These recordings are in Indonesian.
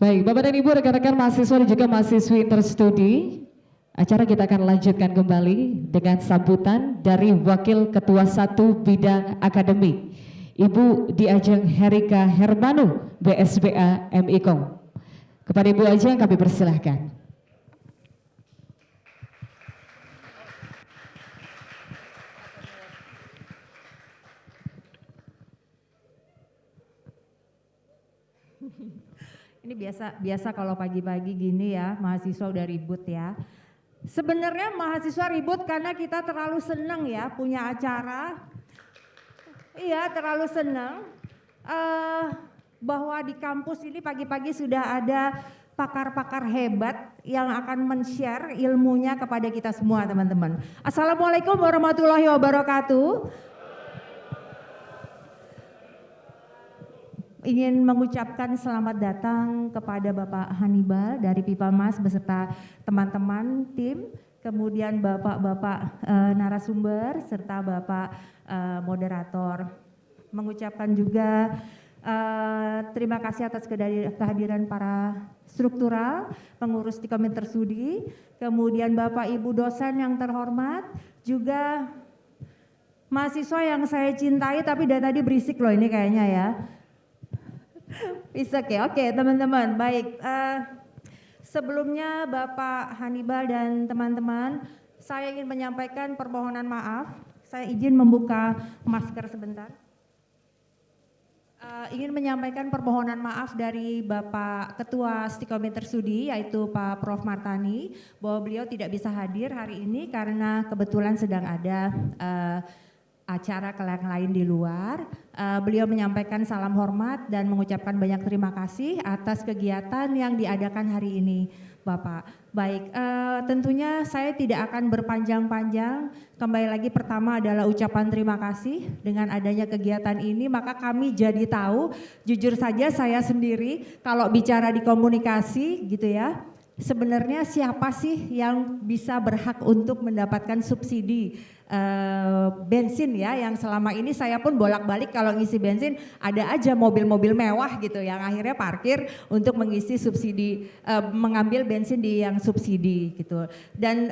Baik, Bapak dan Ibu, rekan-rekan mahasiswa dan juga mahasiswi Interstudi, acara kita akan lanjutkan kembali dengan sambutan dari Wakil Ketua 1 Bidang Akademik, Ibu Diajeng Herika Hermanu, BSBA MIKOM. Kepada Ibu Ajeng kami persilahkan. Ini biasa kalau pagi-pagi gini ya, mahasiswa udah ribut ya. Sebenarnya mahasiswa ribut karena kita terlalu senang ya punya acara. Iya, terlalu senang bahwa di kampus ini pagi-pagi sudah ada pakar-pakar hebat yang akan men-share ilmunya kepada kita semua, teman-teman. Assalamualaikum warahmatullahi wabarakatuh. Ingin mengucapkan selamat datang kepada Bapak Hannibal dari Pipa Mas beserta teman-teman tim, kemudian Bapak-Bapak narasumber serta Bapak moderator. Mengucapkan juga terima kasih atas kehadiran para struktural, pengurus di Komite Interstudi, kemudian Bapak Ibu dosen yang terhormat, juga mahasiswa yang saya cintai tapi dari tadi berisik loh ini kayaknya ya. Bisa oke teman-teman, baik. Sebelumnya Bapak Hannibal dan teman-teman, saya ingin menyampaikan permohonan maaf. Saya izin membuka masker sebentar. Ingin menyampaikan permohonan maaf dari Bapak Ketua Komite Interstudi yaitu Pak Prof. Martani bahwa beliau tidak bisa hadir hari ini karena kebetulan sedang ada acara yang lain di luar. Beliau menyampaikan salam hormat dan mengucapkan banyak terima kasih atas kegiatan yang diadakan hari ini, Bapak. Baik, tentunya saya tidak akan berpanjang-panjang. Kembali lagi pertama adalah ucapan terima kasih dengan adanya kegiatan ini, maka kami jadi tahu, jujur saja saya sendiri kalau bicara di komunikasi gitu ya, sebenarnya siapa sih yang bisa berhak untuk mendapatkan subsidi bensin ya, yang selama ini saya pun bolak-balik kalau ngisi bensin ada aja mobil-mobil mewah gitu yang akhirnya parkir untuk mengisi subsidi, mengambil bensin di yang subsidi gitu. Dan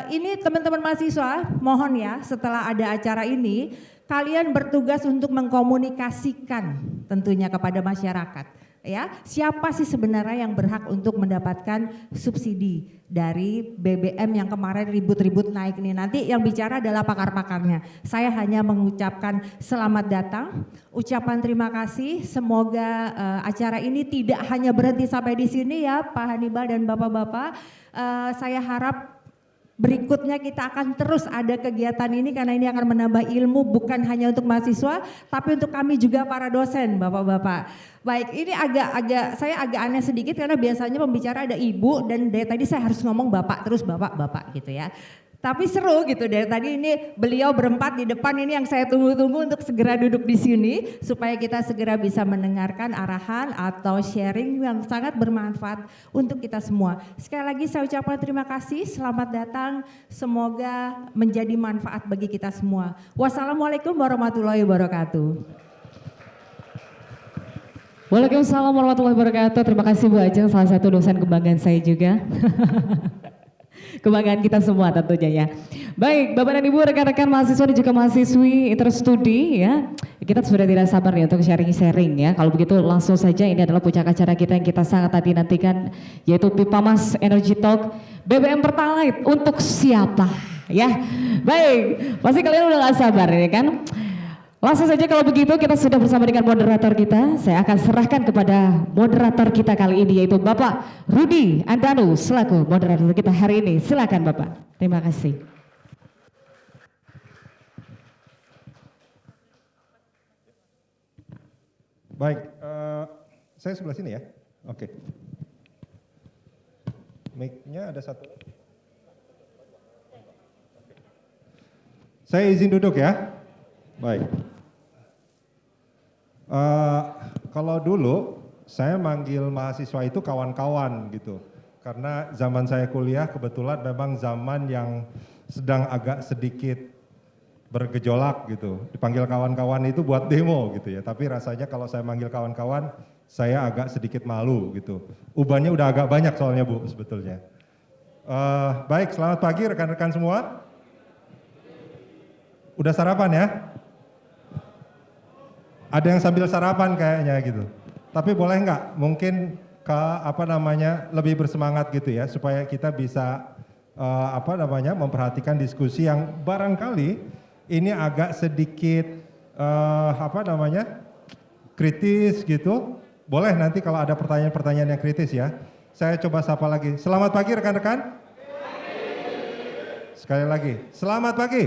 ini teman-teman mahasiswa mohon ya setelah ada acara ini kalian bertugas untuk mengkomunikasikan tentunya kepada masyarakat. Ya, siapa sih sebenarnya yang berhak untuk mendapatkan subsidi dari BBM yang kemarin ribut-ribut naik nih? Nanti yang bicara adalah pakar-pakarnya. Saya hanya mengucapkan selamat datang, ucapan terima kasih. Semoga acara ini tidak hanya berhenti sampai di sini ya, Pak Hannibal dan Bapak-bapak. Saya harap berikutnya kita akan terus ada kegiatan ini karena ini akan menambah ilmu bukan hanya untuk mahasiswa tapi untuk kami juga para dosen, Bapak-bapak. Baik, ini saya agak aneh sedikit karena biasanya pembicara ada ibu dan dari tadi saya harus ngomong bapak terus bapak gitu ya. Tapi seru gitu dari tadi ini beliau berempat di depan ini yang saya tunggu-tunggu untuk segera duduk di sini supaya kita segera bisa mendengarkan arahan atau sharing yang sangat bermanfaat untuk kita semua. Sekali lagi saya ucapkan terima kasih, selamat datang, semoga menjadi manfaat bagi kita semua. Wassalamualaikum warahmatullahi wabarakatuh. Waalaikumsalam warahmatullahi wabarakatuh. Terima kasih Bu Ajeng, salah satu dosen kebanggaan saya juga. Kebanggaan kita semua tentunya ya. Baik, Bapak dan Ibu, rekan-rekan mahasiswa dan juga mahasiswi Interstudi ya. Kita sudah tidak sabar ya untuk sharing-sharing ya. Kalau begitu langsung saja ini adalah puncak acara kita yang kita sangat nantikan yaitu Pipa Mas Energy Talk BBM Pertalite untuk siapa ya. Baik, pasti kalian udah gak sabar ya kan. Langsung saja kalau begitu kita sudah bersama dengan moderator kita. Saya akan serahkan kepada moderator kita kali ini yaitu Bapak Rudi Andanu selaku moderator kita hari ini. Silakan Bapak. Terima kasih. Baik, saya sebelah sini ya. Oke. Mic-nya ada satu. Saya izin duduk ya. Baik. Kalau dulu saya manggil mahasiswa itu kawan-kawan gitu. Karena zaman saya kuliah kebetulan memang zaman yang sedang agak sedikit bergejolak gitu. Dipanggil kawan-kawan itu buat demo gitu ya. Tapi rasanya kalau saya manggil kawan-kawan, saya agak sedikit malu gitu. Ubannya udah agak banyak soalnya Bu sebetulnya. Baik, selamat pagi rekan-rekan semua. Udah sarapan ya? Ada yang sambil sarapan kayaknya gitu. Tapi boleh nggak mungkin lebih bersemangat gitu ya supaya kita bisa memperhatikan diskusi yang barangkali ini agak sedikit kritis gitu. Boleh nanti kalau ada pertanyaan-pertanyaan yang kritis ya. Saya coba sapa lagi. Selamat pagi rekan-rekan. Sekali lagi, selamat pagi.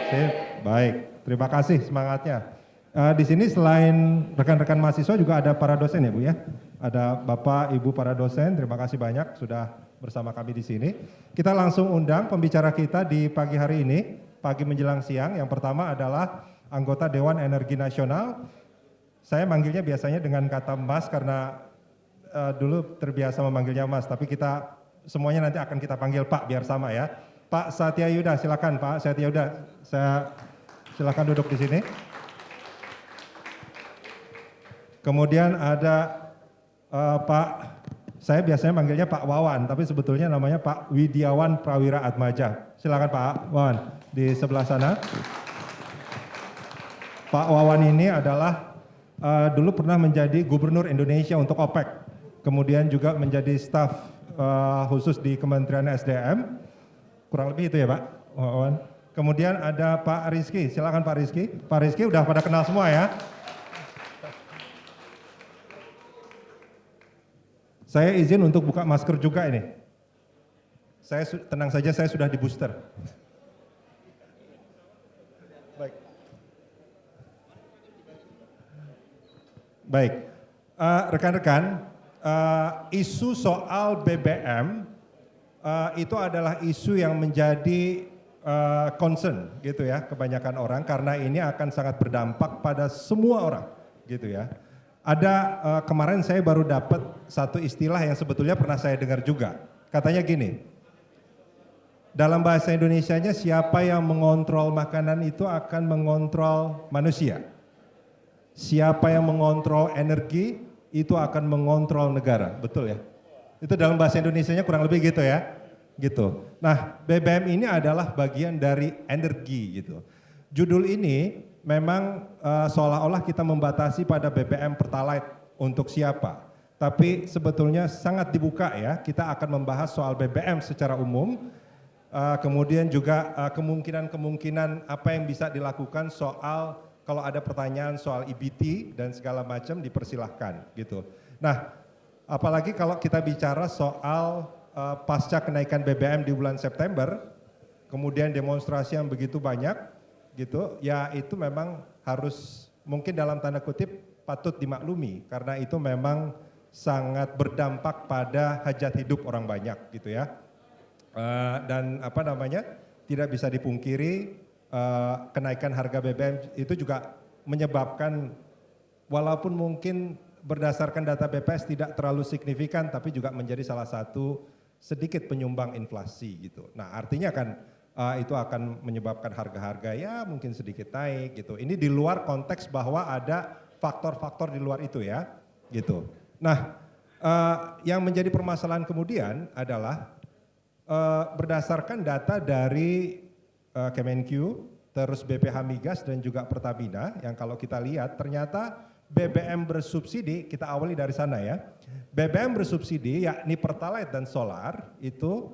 Sip, baik. Terima kasih semangatnya. Di sini selain rekan-rekan mahasiswa juga ada para dosen ya Bu ya. Ada Bapak, Ibu para dosen, terima kasih banyak sudah bersama kami di sini. Kita langsung undang pembicara kita di pagi hari ini, pagi menjelang siang. Yang pertama adalah anggota Dewan Energi Nasional. Saya manggilnya biasanya dengan kata Mas karena dulu terbiasa memanggilnya Mas, tapi kita semuanya nanti akan kita panggil Pak biar sama ya. Pak Satya Yuda, silakan Pak Satya Yuda. Saya silakan duduk di sini. Kemudian ada saya biasanya manggilnya Pak Wawan, tapi sebetulnya namanya Pak Widiawan Prawira Atmaja. Silakan Pak Wawan di sebelah sana. Pak Wawan ini adalah dulu pernah menjadi Gubernur Indonesia untuk OPEC, kemudian juga menjadi staf khusus di Kementerian SDM, kurang lebih itu ya Pak Wawan. Kemudian ada Pak Rizky, silakan Pak Rizky. Pak Rizky udah pada kenal semua ya. Saya izin untuk buka masker juga ini. Saya tenang saja, saya sudah di booster. Baik. Baik. Rekan-rekan, isu soal BBM itu adalah isu yang menjadi concern gitu ya kebanyakan orang karena ini akan sangat berdampak pada semua orang gitu ya. Ada kemarin saya baru dapat satu istilah yang sebetulnya pernah saya dengar juga. Katanya gini, dalam bahasa Indonesianya siapa yang mengontrol makanan itu akan mengontrol manusia. Siapa yang mengontrol energi itu akan mengontrol negara. Betul ya? Itu dalam bahasa Indonesianya kurang lebih gitu ya. Gitu. Nah, BBM ini adalah bagian dari energi gitu. Judul ini memang seolah-olah kita membatasi pada BBM Pertalite untuk siapa. Tapi sebetulnya sangat dibuka ya, kita akan membahas soal BBM secara umum, kemudian juga kemungkinan-kemungkinan apa yang bisa dilakukan soal kalau ada pertanyaan soal EBT dan segala macam dipersilahkan gitu. Nah, apalagi kalau kita bicara soal pasca kenaikan BBM di bulan September, kemudian demonstrasi yang begitu banyak, gitu ya, itu memang harus mungkin dalam tanda kutip patut dimaklumi karena itu memang sangat berdampak pada hajat hidup orang banyak gitu ya. Dan tidak bisa dipungkiri kenaikan harga BBM itu juga menyebabkan walaupun mungkin berdasarkan data BPS tidak terlalu signifikan tapi juga menjadi salah satu sedikit penyumbang inflasi gitu. Nah, artinya kan itu akan menyebabkan harga-harga ya mungkin sedikit naik gitu. Ini di luar konteks bahwa ada faktor-faktor di luar itu ya gitu. Nah, yang menjadi permasalahan kemudian adalah berdasarkan data dari Kemenq, terus BPH Migas dan juga Pertamina yang kalau kita lihat ternyata BBM bersubsidi, kita awali dari sana ya. BBM bersubsidi yakni Pertalite dan Solar itu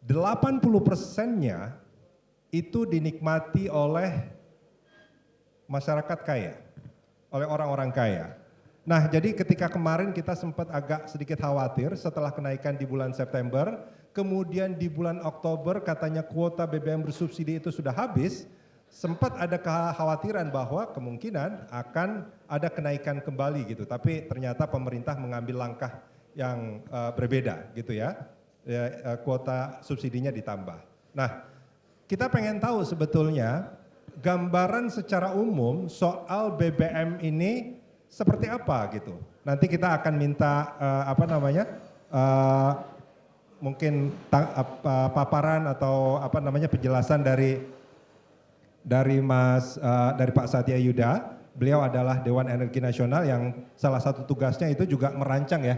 80%-nya itu dinikmati oleh masyarakat kaya, oleh orang-orang kaya. Nah, jadi ketika kemarin kita sempat agak sedikit khawatir setelah kenaikan di bulan September, kemudian di bulan Oktober katanya kuota BBM bersubsidi itu sudah habis, sempat ada kekhawatiran bahwa kemungkinan akan ada kenaikan kembali gitu. Tapi ternyata pemerintah mengambil langkah yang berbeda gitu ya. Kuota subsidinya ditambah. Nah, kita pengen tahu sebetulnya gambaran secara umum soal BBM ini seperti apa gitu. Nanti kita akan minta mungkin paparan atau apa namanya penjelasan dari dari Pak Satya Yuda. Beliau adalah Dewan Energi Nasional yang salah satu tugasnya itu juga merancang ya,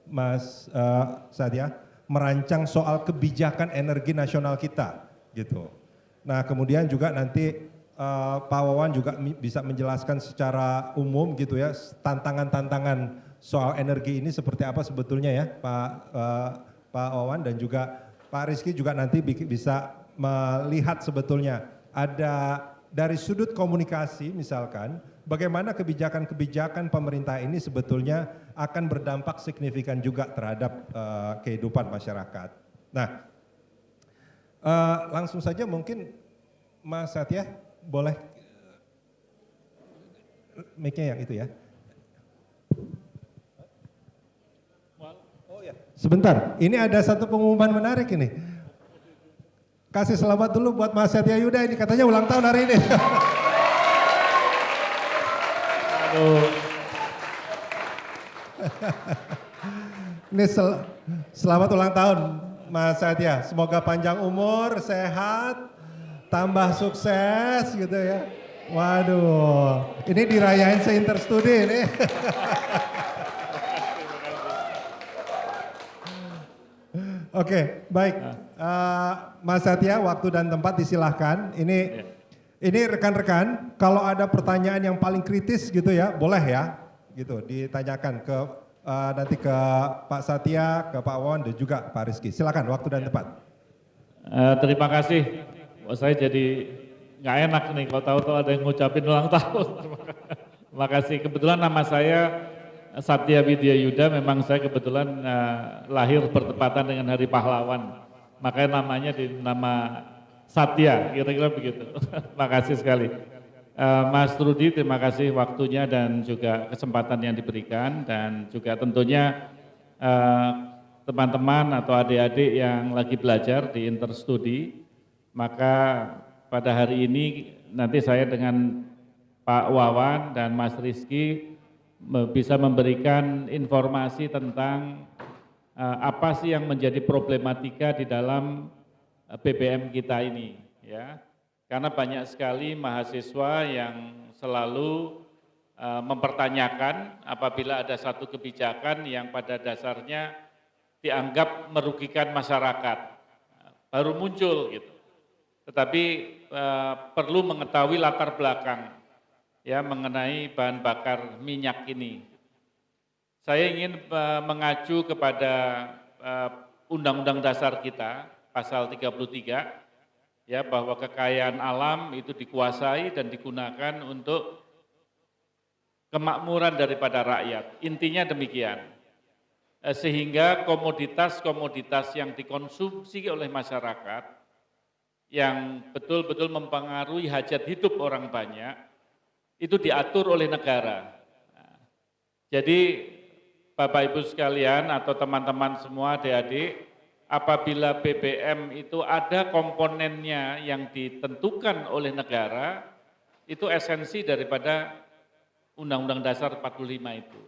Mas Satya, merancang soal kebijakan energi nasional kita gitu. Nah kemudian juga nanti Pak Wawan juga bisa menjelaskan secara umum gitu ya, tantangan-tantangan soal energi ini seperti apa sebetulnya ya Pak Wawan, dan juga Pak Rizky juga nanti bisa melihat sebetulnya ada dari sudut komunikasi misalkan bagaimana kebijakan-kebijakan pemerintah ini sebetulnya akan berdampak signifikan juga terhadap kehidupan masyarakat. Nah langsung saja mungkin Mas Satya boleh mic-nya yang itu ya. Oh ya, sebentar. Ini ada satu pengumuman menarik ini. Kasih selamat dulu buat Mas Satya Yuda, ini katanya ulang tahun hari ini. Aduh. Ini selamat ulang tahun Mas Satya. Semoga panjang umur, sehat, tambah sukses gitu ya. Waduh, ini dirayain se-Interstudi ini. Oke, baik. Mas Satya, waktu dan tempat disilahkan. Ini rekan-rekan, kalau ada pertanyaan yang paling kritis gitu ya, boleh ya, gitu ditanyakan ke nanti ke Pak Satya, ke Pak Wawan dan juga Pak Rizky. Silakan, waktu dan tempat. Terima kasih. Saya jadi nggak enak nih kalau tahu-tahu ada yang ngucapin ulang tahun. Terima kasih. Kebetulan nama saya Satya Widya Yuda, memang saya kebetulan lahir bertepatan dengan Hari Pahlawan. Makanya namanya di nama Satya, kira-kira begitu. Terima kasih sekali. Mas Rudi, terima kasih waktunya dan juga kesempatan yang diberikan, dan juga tentunya teman-teman atau adik-adik yang lagi belajar di Interstudi. Maka pada hari ini nanti saya dengan Pak Wawan dan Mas Rizky bisa memberikan informasi tentang apa sih yang menjadi problematika di dalam BBM kita ini, ya. Karena banyak sekali mahasiswa yang selalu mempertanyakan apabila ada satu kebijakan yang pada dasarnya dianggap merugikan masyarakat, baru muncul gitu. Tetapi perlu mengetahui latar belakang ya mengenai bahan bakar minyak ini. Saya ingin mengacu kepada Undang-Undang Dasar kita, pasal 33, ya, bahwa kekayaan alam itu dikuasai dan digunakan untuk kemakmuran daripada rakyat. Intinya demikian. Sehingga komoditas-komoditas yang dikonsumsi oleh masyarakat yang betul-betul mempengaruhi hajat hidup orang banyak, itu diatur oleh negara. Jadi Bapak Ibu sekalian atau teman-teman semua adik-adik, apabila BBM itu ada komponennya yang ditentukan oleh negara, itu esensi daripada Undang-Undang Dasar 45 itu.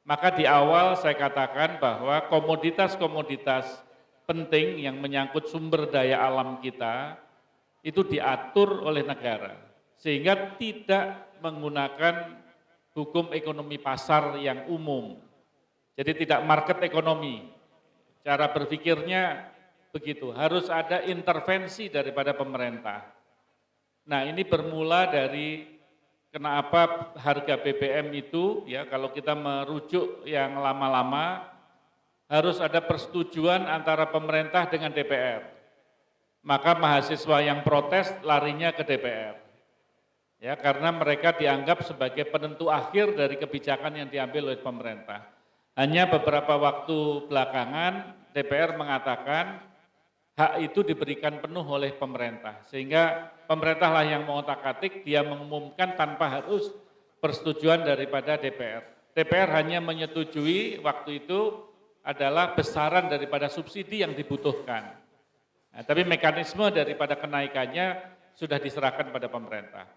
Maka di awal saya katakan bahwa komoditas-komoditas penting yang menyangkut sumber daya alam kita itu diatur oleh negara, sehingga tidak menggunakan hukum ekonomi pasar yang umum. Jadi tidak market ekonomi. Cara berpikirnya begitu, harus ada intervensi daripada pemerintah. Nah, ini bermula dari kenapa harga BBM itu ya, kalau kita merujuk yang lama-lama, harus ada persetujuan antara pemerintah dengan DPR. Maka mahasiswa yang protes larinya ke DPR. Ya, karena mereka dianggap sebagai penentu akhir dari kebijakan yang diambil oleh pemerintah. Hanya beberapa waktu belakangan DPR mengatakan hak itu diberikan penuh oleh pemerintah. Sehingga pemerintahlah yang mengotak-atik, dia mengumumkan tanpa harus persetujuan daripada DPR. DPR hanya menyetujui waktu itu adalah besaran daripada subsidi yang dibutuhkan. Nah, tapi mekanisme daripada kenaikannya sudah diserahkan pada pemerintah.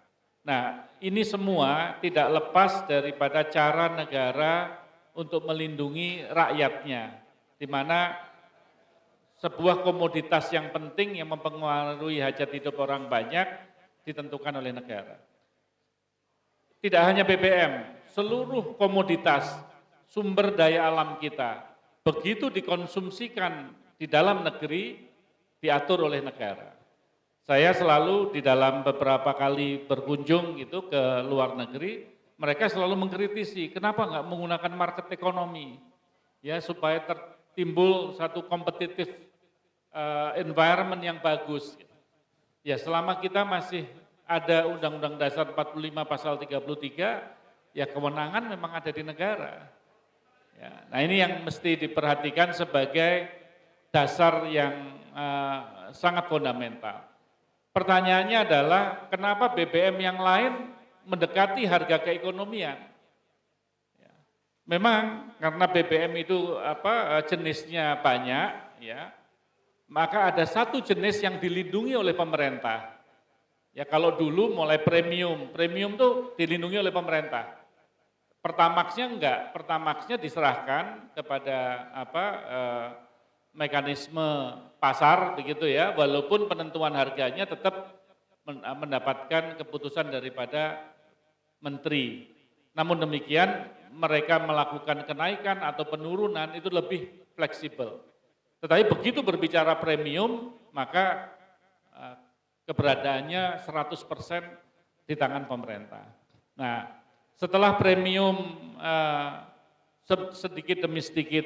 Nah, ini semua tidak lepas daripada cara negara untuk melindungi rakyatnya, di mana sebuah komoditas yang penting yang mempengaruhi hajat hidup orang banyak ditentukan oleh negara. Tidak hanya BBM, seluruh komoditas sumber daya alam kita begitu dikonsumsikan di dalam negeri diatur oleh negara. Saya selalu di dalam beberapa kali berkunjung gitu ke luar negeri, mereka selalu mengkritisi kenapa nggak menggunakan market ekonomi ya supaya timbul satu kompetitif environment yang bagus. Ya selama kita masih ada Undang-Undang Dasar 45 Pasal 33, ya kewenangan memang ada di negara. Ya, nah ini yang mesti diperhatikan sebagai dasar yang sangat fundamental. Pertanyaannya adalah kenapa BBM yang lain mendekati harga keekonomian? Ya, memang karena BBM itu jenisnya banyak, ya, maka ada satu jenis yang dilindungi oleh pemerintah. Ya kalau dulu mulai premium tuh dilindungi oleh pemerintah. Pertamaxnya enggak, Pertamaxnya diserahkan kepada mekanisme pasar begitu ya, walaupun penentuan harganya tetap mendapatkan keputusan daripada menteri. Namun demikian mereka melakukan kenaikan atau penurunan itu lebih fleksibel. Tetapi begitu berbicara premium, maka keberadaannya 100% di tangan pemerintah. Nah, setelah premium sedikit demi sedikit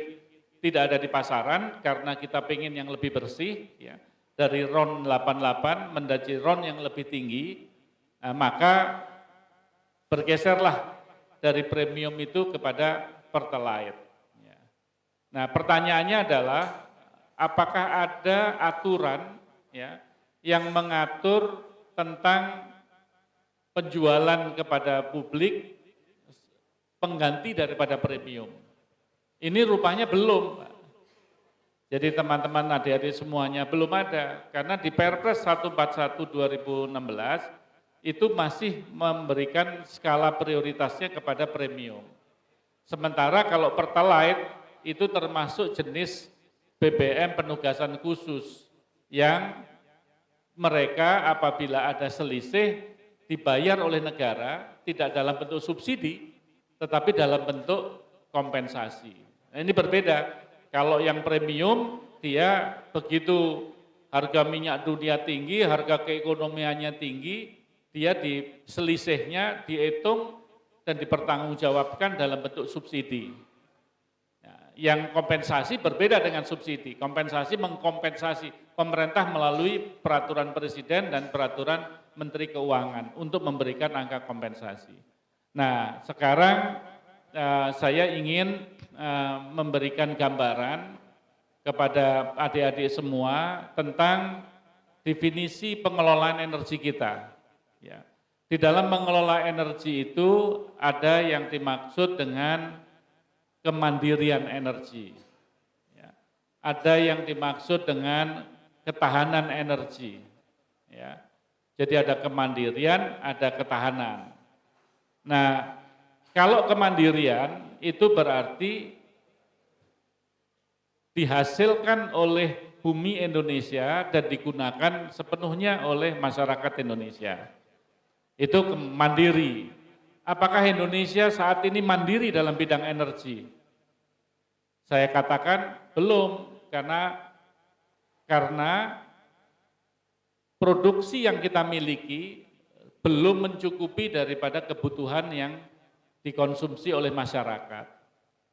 tidak ada di pasaran karena kita pengen yang lebih bersih, ya, dari RON 88 menjadi RON yang lebih tinggi, maka bergeserlah dari premium itu kepada Pertalite. Ya. Nah, pertanyaannya adalah apakah ada aturan ya yang mengatur tentang penjualan kepada publik pengganti daripada premium. Ini rupanya belum. Jadi teman-teman adik-adik semuanya belum ada. Karena di Perpres 141 2016 itu masih memberikan skala prioritasnya kepada premium. Sementara kalau Pertalite itu termasuk jenis BBM penugasan khusus yang mereka apabila ada selisih dibayar oleh negara tidak dalam bentuk subsidi tetapi dalam bentuk kompensasi. Nah, ini berbeda. Kalau yang premium dia begitu harga minyak dunia tinggi, harga keekonomiannya tinggi, dia di selisihnya dihitung dan dipertanggungjawabkan dalam bentuk subsidi. Yang kompensasi berbeda dengan subsidi. Kompensasi mengkompensasi pemerintah melalui peraturan presiden dan peraturan menteri keuangan untuk memberikan angka kompensasi. Nah, sekarang saya ingin memberikan gambaran kepada adik-adik semua tentang definisi pengelolaan energi kita. Ya. Di dalam mengelola energi itu ada yang dimaksud dengan kemandirian energi. Ya. Ada yang dimaksud dengan ketahanan energi. Ya. Jadi ada kemandirian, ada ketahanan. Nah, kalau kemandirian itu berarti dihasilkan oleh bumi Indonesia dan digunakan sepenuhnya oleh masyarakat Indonesia. Itu mandiri. Apakah Indonesia saat ini mandiri dalam bidang energi? Saya katakan belum, karena produksi yang kita miliki belum mencukupi daripada kebutuhan yang dikonsumsi oleh masyarakat.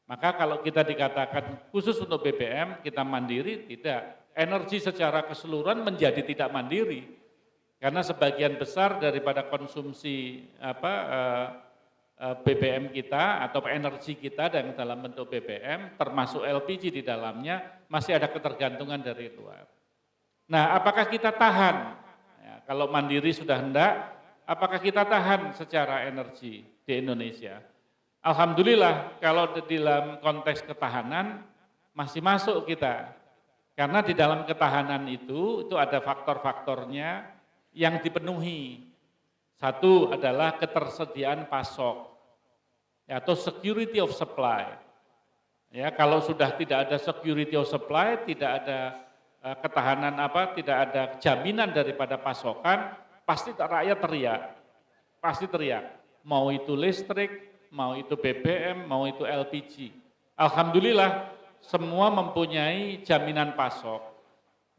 Maka kalau kita dikatakan khusus untuk BBM kita mandiri, tidak. Energi secara keseluruhan menjadi tidak mandiri. Karena sebagian besar daripada konsumsi BBM kita atau energi kita dan dalam bentuk BBM termasuk LPG di dalamnya masih ada ketergantungan dari luar. Nah, apakah kita tahan? Ya, kalau mandiri sudah hendak, apakah kita tahan secara energi di Indonesia? Alhamdulillah kalau di dalam konteks ketahanan masih masuk kita. Karena di dalam ketahanan itu ada faktor-faktornya yang dipenuhi. Satu adalah ketersediaan pasok atau security of supply. Ya, kalau sudah tidak ada security of supply, tidak ada ketahanan tidak ada jaminan daripada pasokan, pasti rakyat teriak. Pasti teriak. Mau itu listrik, mau itu BBM, mau itu LPG. Alhamdulillah semua mempunyai jaminan pasok.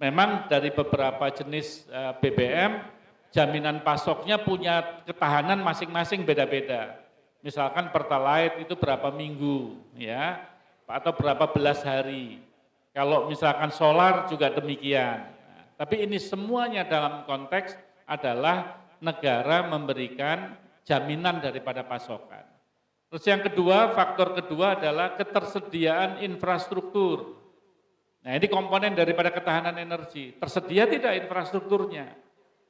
Memang dari beberapa jenis BBM, jaminan pasoknya punya ketahanan masing-masing beda-beda. Misalkan Pertalite itu berapa minggu, ya, atau berapa belas hari. Kalau misalkan solar juga demikian. Nah, tapi ini semuanya dalam konteks adalah negara memberikan jaminan daripada pasokan. Terus yang kedua, faktor kedua adalah ketersediaan infrastruktur. Nah ini komponen daripada ketahanan energi. Tersedia tidak infrastrukturnya?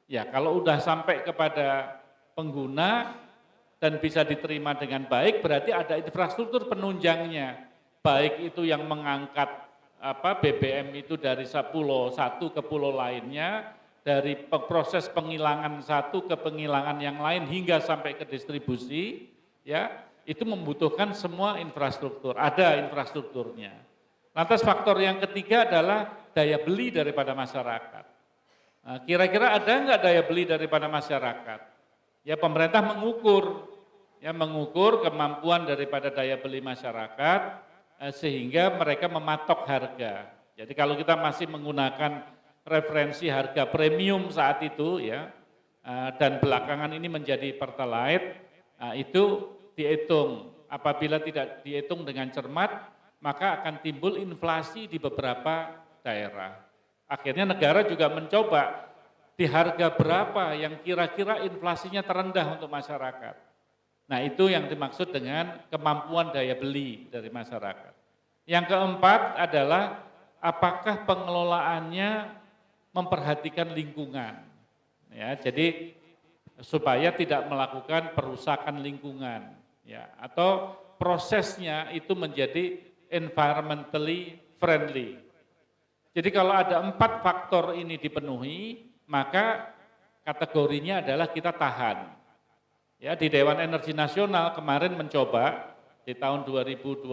Ya kalau udah sampai kepada pengguna dan bisa diterima dengan baik, berarti ada infrastruktur penunjangnya. Baik itu yang mengangkat BBM itu dari pulau satu ke pulau lainnya, dari proses penghilangan satu ke penghilangan yang lain hingga sampai ke distribusi, ya itu membutuhkan semua infrastruktur, ada infrastrukturnya. Lantas faktor yang ketiga adalah daya beli daripada masyarakat. Nah, kira-kira ada nggak daya beli daripada masyarakat? Ya pemerintah mengukur kemampuan daripada daya beli masyarakat, sehingga mereka mematok harga. Jadi kalau kita masih menggunakan referensi harga premium saat itu ya, dan belakangan ini menjadi Pertalite, itu dihitung. Apabila tidak dihitung dengan cermat, maka akan timbul inflasi di beberapa daerah. Akhirnya negara juga mencoba di harga berapa yang kira-kira inflasinya terendah untuk masyarakat. Nah itu yang dimaksud dengan kemampuan daya beli dari masyarakat. Yang keempat adalah apakah pengelolaannya memperhatikan lingkungan. Ya, jadi supaya tidak melakukan perusakan lingkungan. Ya, atau prosesnya itu menjadi environmentally friendly. Jadi kalau ada 4 faktor ini dipenuhi, maka kategorinya adalah kita tahan. Ya, di Dewan Energi Nasional kemarin mencoba di tahun 2020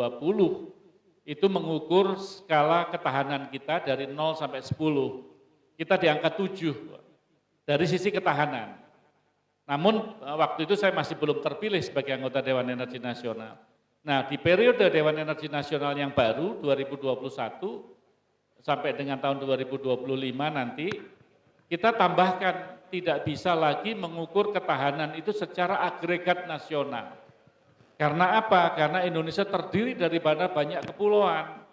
itu mengukur skala ketahanan kita dari 0 sampai 10. Kita di angka 7 dari sisi ketahanan. Namun waktu itu saya masih belum terpilih sebagai anggota Dewan Energi Nasional. Nah, di periode Dewan Energi Nasional yang baru 2021 sampai dengan tahun 2025 nanti kita tambahkan tidak bisa lagi mengukur ketahanan itu secara agregat nasional. Karena apa? Karena Indonesia terdiri daripada banyak kepulauan.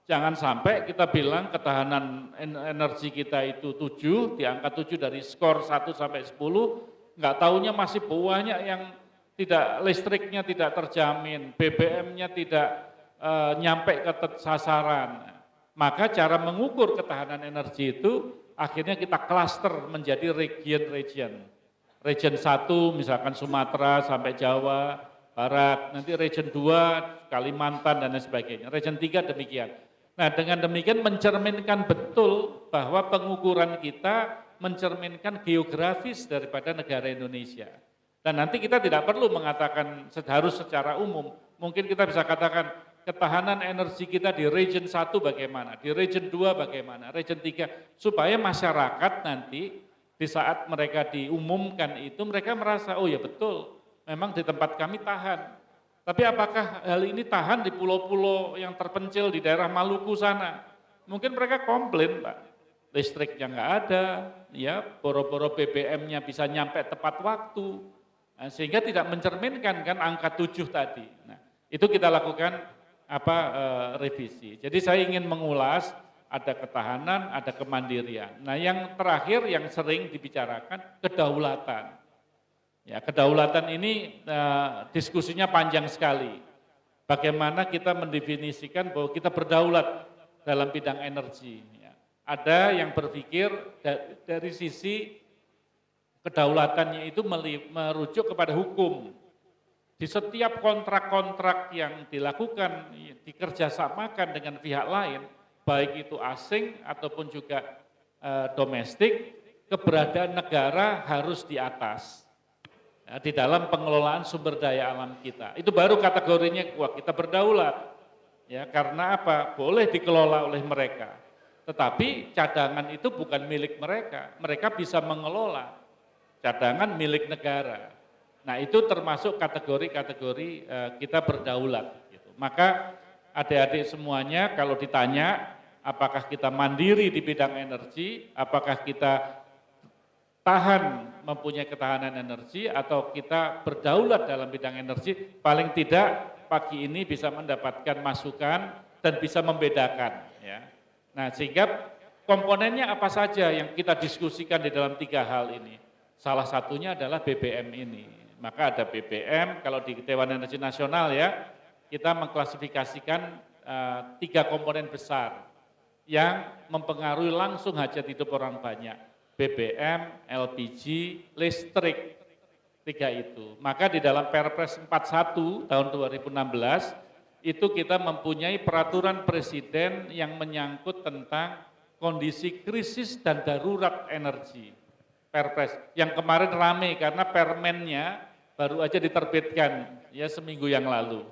Jangan sampai kita bilang ketahanan energi kita itu 7, di angka 7 dari skor 1 sampai 10, nggak taunya masih banyak yang tidak listriknya tidak terjamin, BBM-nya tidak nyampe ke sasaran. Maka cara mengukur ketahanan energi itu akhirnya kita klaster menjadi region-region. Region 1 misalkan Sumatera sampai Jawa Barat, nanti region 2 Kalimantan dan lain sebagainya. Region 3 demikian. Nah dengan demikian mencerminkan betul bahwa pengukuran kita mencerminkan geografis daripada negara Indonesia. Dan nanti kita tidak perlu mengatakan harus secara umum. Mungkin kita bisa katakan ketahanan energi kita di region 1 bagaimana, di region 2 bagaimana, region 3, supaya masyarakat nanti di saat mereka diumumkan itu mereka merasa, oh ya betul, memang di tempat kami tahan. Tapi apakah hal ini tahan di pulau-pulau yang terpencil di daerah Maluku sana? Mungkin mereka komplain, Pak, listriknya nggak ada, ya boro-boro BBM-nya bisa nyampe tepat waktu, nah, sehingga tidak mencerminkan kan angka 7 tadi. Nah, itu kita lakukan revisi. Jadi saya ingin mengulas ada ketahanan, ada kemandirian. Nah, yang terakhir yang sering dibicarakan kedaulatan. Ya, kedaulatan ini diskusinya panjang sekali. Bagaimana kita mendefinisikan bahwa kita berdaulat dalam bidang energi. Ya. Ada yang berpikir dari sisi kedaulatannya itu merujuk kepada hukum. Di setiap kontrak-kontrak yang dilakukan, dikerjasamakan dengan pihak lain, baik itu asing ataupun juga domestik, keberadaan negara harus di atas. Ya, di dalam pengelolaan sumber daya alam kita. Itu baru kategorinya, wah kita berdaulat. Ya, karena apa? Boleh dikelola oleh mereka. Tetapi cadangan itu bukan milik mereka, mereka bisa mengelola cadangan milik negara. Nah itu termasuk kategori-kategori kita berdaulat. Gitu. Maka adik-adik semuanya kalau ditanya apakah kita mandiri di bidang energi, apakah kita tahan mempunyai ketahanan energi atau kita berdaulat dalam bidang energi, paling tidak pagi ini bisa mendapatkan masukan dan bisa membedakan. Ya. Nah sehingga komponennya apa saja yang kita diskusikan di dalam 3 hal ini. Salah satunya adalah BBM ini. Maka ada BBM, kalau di Dewan Energi Nasional ya, kita mengklasifikasikan 3 komponen besar yang mempengaruhi langsung hajat hidup orang banyak. BBM, LPG, listrik, 3 itu. Maka di dalam Perpres 41 tahun 2016, itu kita mempunyai peraturan presiden yang menyangkut tentang kondisi krisis dan darurat energi. Perpres, yang kemarin rame karena permennya baru aja diterbitkan ya seminggu yang lalu.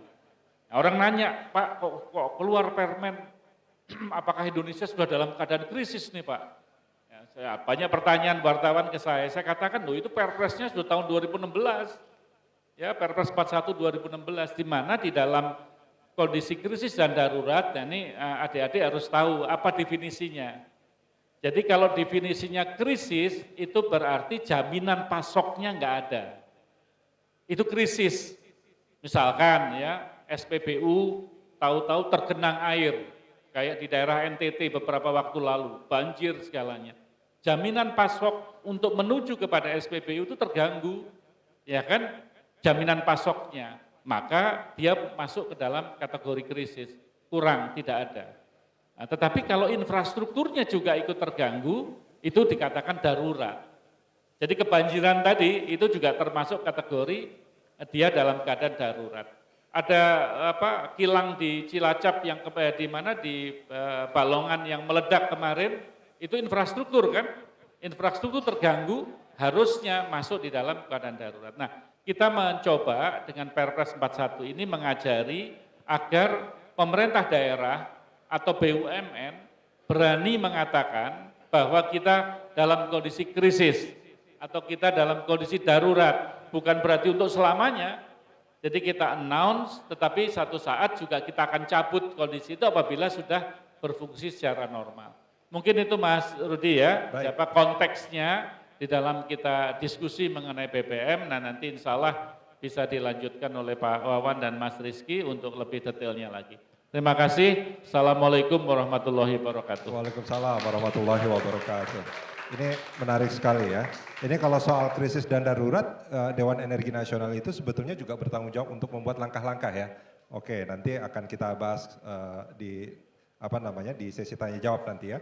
Nah, orang nanya, Pak kok keluar permen, apakah Indonesia sudah dalam keadaan krisis nih Pak? Ya, banyak pertanyaan wartawan ke saya katakan loh itu perpresnya sudah tahun 2016, ya Perpres 41 2016, di mana di dalam kondisi krisis dan darurat, nah ini adik-adik harus tahu apa definisinya. Jadi kalau definisinya krisis itu berarti jaminan pasoknya nggak ada. Itu krisis. Misalkan ya SPBU tahu-tahu tergenang air kayak di daerah NTT beberapa waktu lalu, banjir segalanya. Jaminan pasok untuk menuju kepada SPBU itu terganggu, ya kan? Jaminan pasoknya, maka dia masuk ke dalam kategori krisis, kurang, tidak ada. Nah, tetapi kalau infrastrukturnya juga ikut terganggu, itu dikatakan darurat. Jadi kebanjiran tadi itu juga termasuk kategori dia dalam keadaan darurat. Ada kilang di Cilacap yang di mana di Balongan yang meledak kemarin, itu infrastruktur kan? Infrastruktur terganggu harusnya masuk di dalam keadaan darurat. Nah, kita mencoba dengan Perpres 41 ini mengajari agar pemerintah daerah atau BUMN berani mengatakan bahwa kita dalam kondisi krisis atau kita dalam kondisi darurat, bukan berarti untuk selamanya. Jadi kita announce, tetapi satu saat juga kita akan cabut kondisi itu apabila sudah berfungsi secara normal. Mungkin itu Mas Rudi ya, siapa konteksnya di dalam kita diskusi mengenai BBM, nah nanti insya Allah bisa dilanjutkan oleh Pak Wawan dan Mas Rizky untuk lebih detailnya lagi. Terima kasih. Assalamualaikum warahmatullahi wabarakatuh. Waalaikumsalam warahmatullahi wabarakatuh. Ini menarik sekali ya. Ini kalau soal krisis dan darurat, Dewan Energi Nasional itu sebetulnya juga bertanggung jawab untuk membuat langkah-langkah ya. Oke, nanti akan kita bahas di di sesi tanya jawab nanti ya.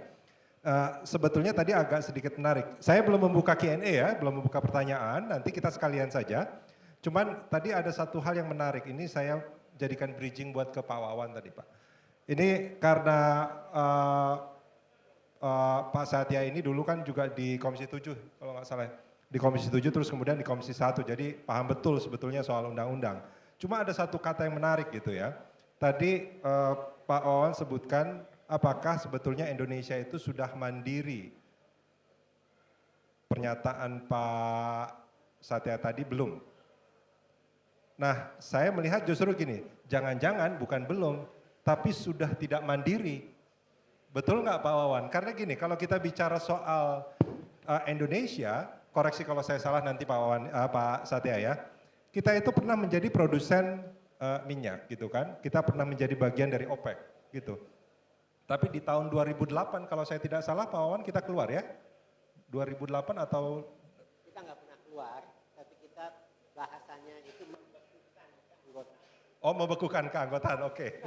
Sebetulnya tadi agak sedikit menarik. Saya belum membuka Q&A ya, belum membuka pertanyaan. Nanti kita sekalian saja. Cuman tadi ada satu hal yang menarik. Ini saya jadikan bridging buat ke Pak Wawan tadi Pak. Ini karena Pak Satya ini dulu kan juga di Komisi 7 kalau nggak salah. Di Komisi 7 terus kemudian di Komisi 1. Jadi paham betul sebetulnya soal undang-undang. Cuma ada satu kata yang menarik gitu ya. Tadi Pak Wawan sebutkan apakah sebetulnya Indonesia itu sudah mandiri. Pernyataan Pak Satya tadi belum. Nah, saya melihat justru gini, jangan-jangan bukan belum, tapi sudah tidak mandiri. Betul nggak Pak Wawan? Karena gini, kalau kita bicara soal Indonesia, koreksi kalau saya salah nanti Pak Wawan, Pak Satya ya, kita itu pernah menjadi produsen minyak gitu kan, kita pernah menjadi bagian dari OPEC gitu. Tapi di tahun 2008 kalau saya tidak salah Pak Wawan kita keluar ya, 2008 atau? Kita nggak pernah keluar, tapi kita bahasanya itu Oh membekukan keanggotaan, oke.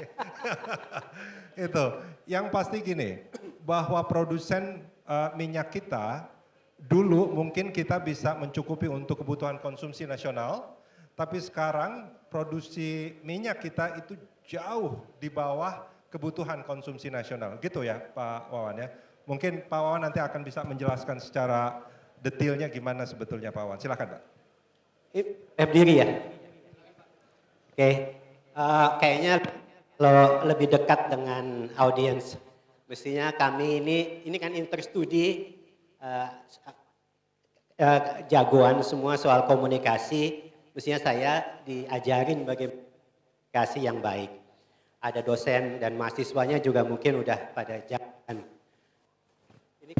Itu, yang pasti gini, bahwa produsen minyak kita, dulu mungkin kita bisa mencukupi untuk kebutuhan konsumsi nasional, tapi sekarang produksi minyak kita itu jauh di bawah kebutuhan konsumsi nasional, gitu ya Pak Wawan ya. Mungkin Pak Wawan nanti akan bisa menjelaskan secara detailnya gimana sebetulnya Pak Wawan, silakan Pak. berdiri ya? Oke. Kayaknya kalau lebih dekat dengan audiens Mestinya kami ini kan interstudi jagoan semua soal komunikasi. Mestinya saya diajarin bagaimana komunikasi yang baik. Ada dosen dan mahasiswanya juga mungkin udah pada jalan. Ini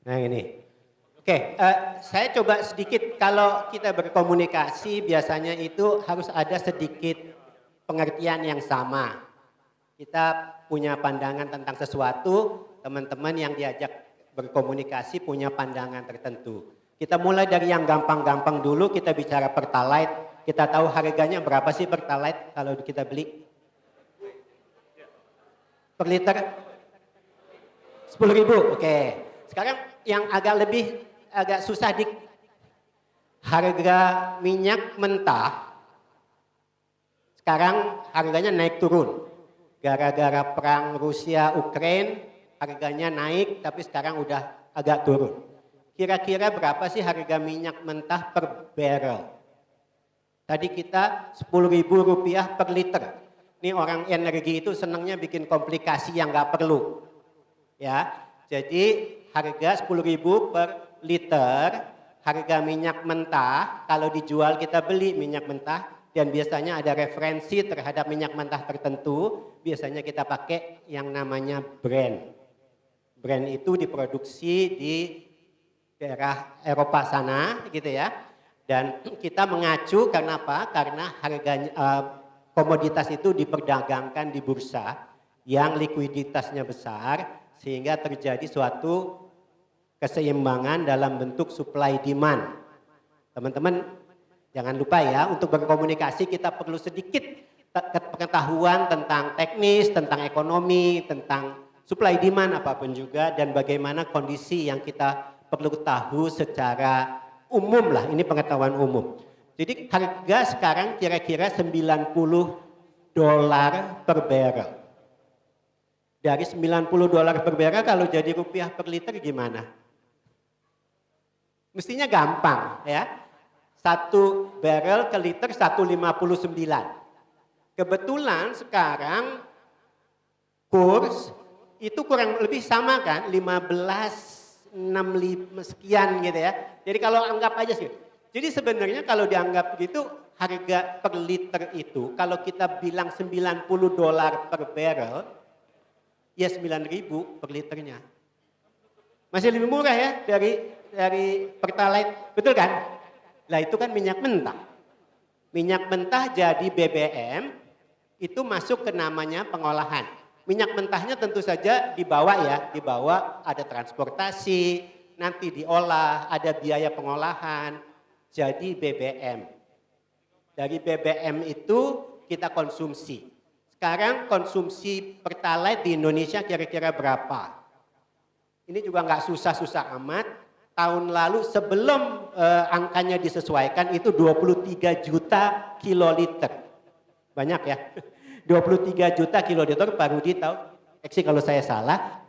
nah ini. Oke, saya coba sedikit, kalau kita berkomunikasi biasanya itu harus ada sedikit pengertian yang sama. Kita punya pandangan tentang sesuatu, teman-teman yang diajak berkomunikasi punya pandangan tertentu. Kita mulai dari yang gampang-gampang dulu, kita bicara Pertalite. Kita tahu harganya berapa sih Pertalite kalau kita beli? Per liter? 10.000, oke. Sekarang yang agak susah harga minyak mentah sekarang harganya naik turun. Gara-gara perang Rusia Ukraina harganya naik tapi sekarang udah agak turun. Kira-kira berapa sih harga minyak mentah per barrel? Tadi kita Rp10.000 per liter. Ini orang energi itu senangnya bikin komplikasi yang nggak perlu. Ya, jadi harga 10.000 per liter, harga minyak mentah, kalau dijual kita beli minyak mentah, dan biasanya ada referensi terhadap minyak mentah tertentu, biasanya kita pakai yang namanya Brent. Brent itu diproduksi di daerah Eropa sana gitu ya, dan kita mengacu karena apa? Karena harganya komoditas itu diperdagangkan di bursa yang likuiditasnya besar, sehingga terjadi suatu keseimbangan dalam bentuk supply demand. Teman-teman jangan lupa ya, untuk berkomunikasi kita perlu sedikit pengetahuan tentang teknis, tentang ekonomi, tentang supply demand apapun juga, dan bagaimana kondisi yang kita perlu tahu secara umum lah, ini pengetahuan umum. Jadi harga sekarang kira-kira $90 per barrel. Dari $90 per barrel kalau jadi rupiah per liter gimana? Mestinya gampang ya. 1 barrel ke liter 1,59. Kebetulan sekarang kurs itu kurang lebih sama kan, 15,65 sekian gitu ya. Jadi kalau anggap aja sih. Jadi sebenarnya kalau dianggap gitu harga per liter itu kalau kita bilang $90 per barrel, ya 9.000 per liternya. Masih lebih murah ya dari Pertalite, betul kan? Lah itu kan minyak mentah. Minyak mentah jadi BBM itu masuk ke namanya pengolahan. Minyak mentahnya tentu saja dibawa ada transportasi, nanti diolah, ada biaya pengolahan, jadi BBM. Dari BBM itu kita konsumsi. Sekarang konsumsi Pertalite di Indonesia kira-kira berapa? Ini juga nggak susah-susah amat. Tahun lalu sebelum angkanya disesuaikan itu 23 juta kiloliter. Banyak ya. 23 juta kiloliter Pak Rudi tahu. Koreksi kalau saya salah.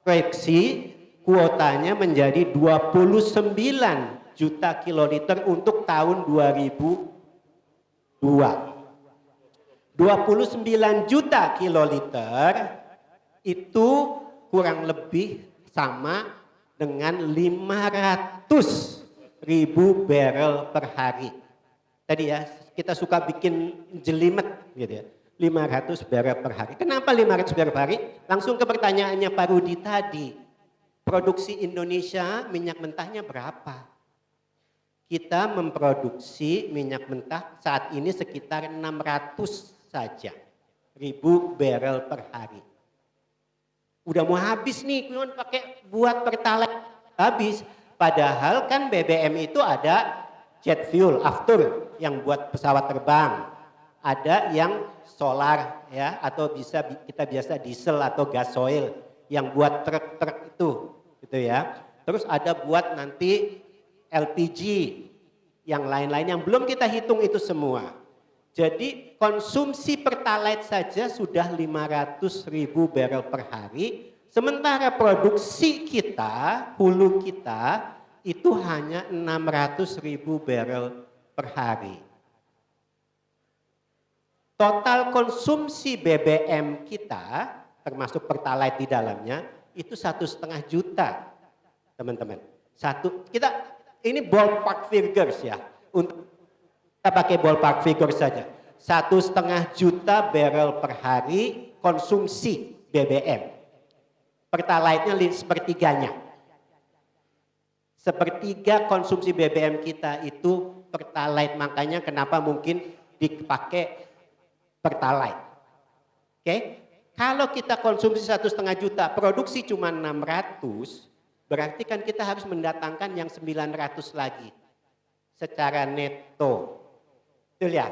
Koreksi kuotanya menjadi 29 juta kiloliter untuk tahun 2002. 29 juta kiloliter itu kurang lebih sama dengan 500.000 barrel per hari. Tadi ya kita suka bikin jelimet gitu ya. 500 barrel per hari. Kenapa 500 barrel per hari? Langsung ke pertanyaannya Pak Rudi tadi. Produksi Indonesia minyak mentahnya berapa? Kita memproduksi minyak mentah saat ini sekitar 600 saja ribu barrel per hari. Udah mau habis nih, cuma pakai buat Pertalite habis. Padahal kan BBM itu ada jet fuel, after yang buat pesawat terbang. Ada yang solar ya, atau bisa kita biasa diesel atau gasoil yang buat truk-truk itu, gitu ya. Terus ada buat nanti LPG, yang lain-lain yang belum kita hitung itu semua. Jadi konsumsi Pertalite saja sudah 500.000 barrel per hari, sementara produksi kita, hulu kita itu hanya 600.000 barrel per hari. Total konsumsi BBM kita, termasuk Pertalite di dalamnya, itu 1,5 juta, teman-teman. Ini ballpark figures ya. Untuk kita pakai ballpark figures saja. 1,5 juta barrel per hari konsumsi BBM. Pertalite-nya sepertiganya. Sepertiga konsumsi BBM kita itu Pertalite, makanya kenapa mungkin dipakai Pertalite. Oke? Kalau kita konsumsi 1,5 juta, produksi cuma 600, berarti kan kita harus mendatangkan yang 900 lagi secara neto. Betul ya?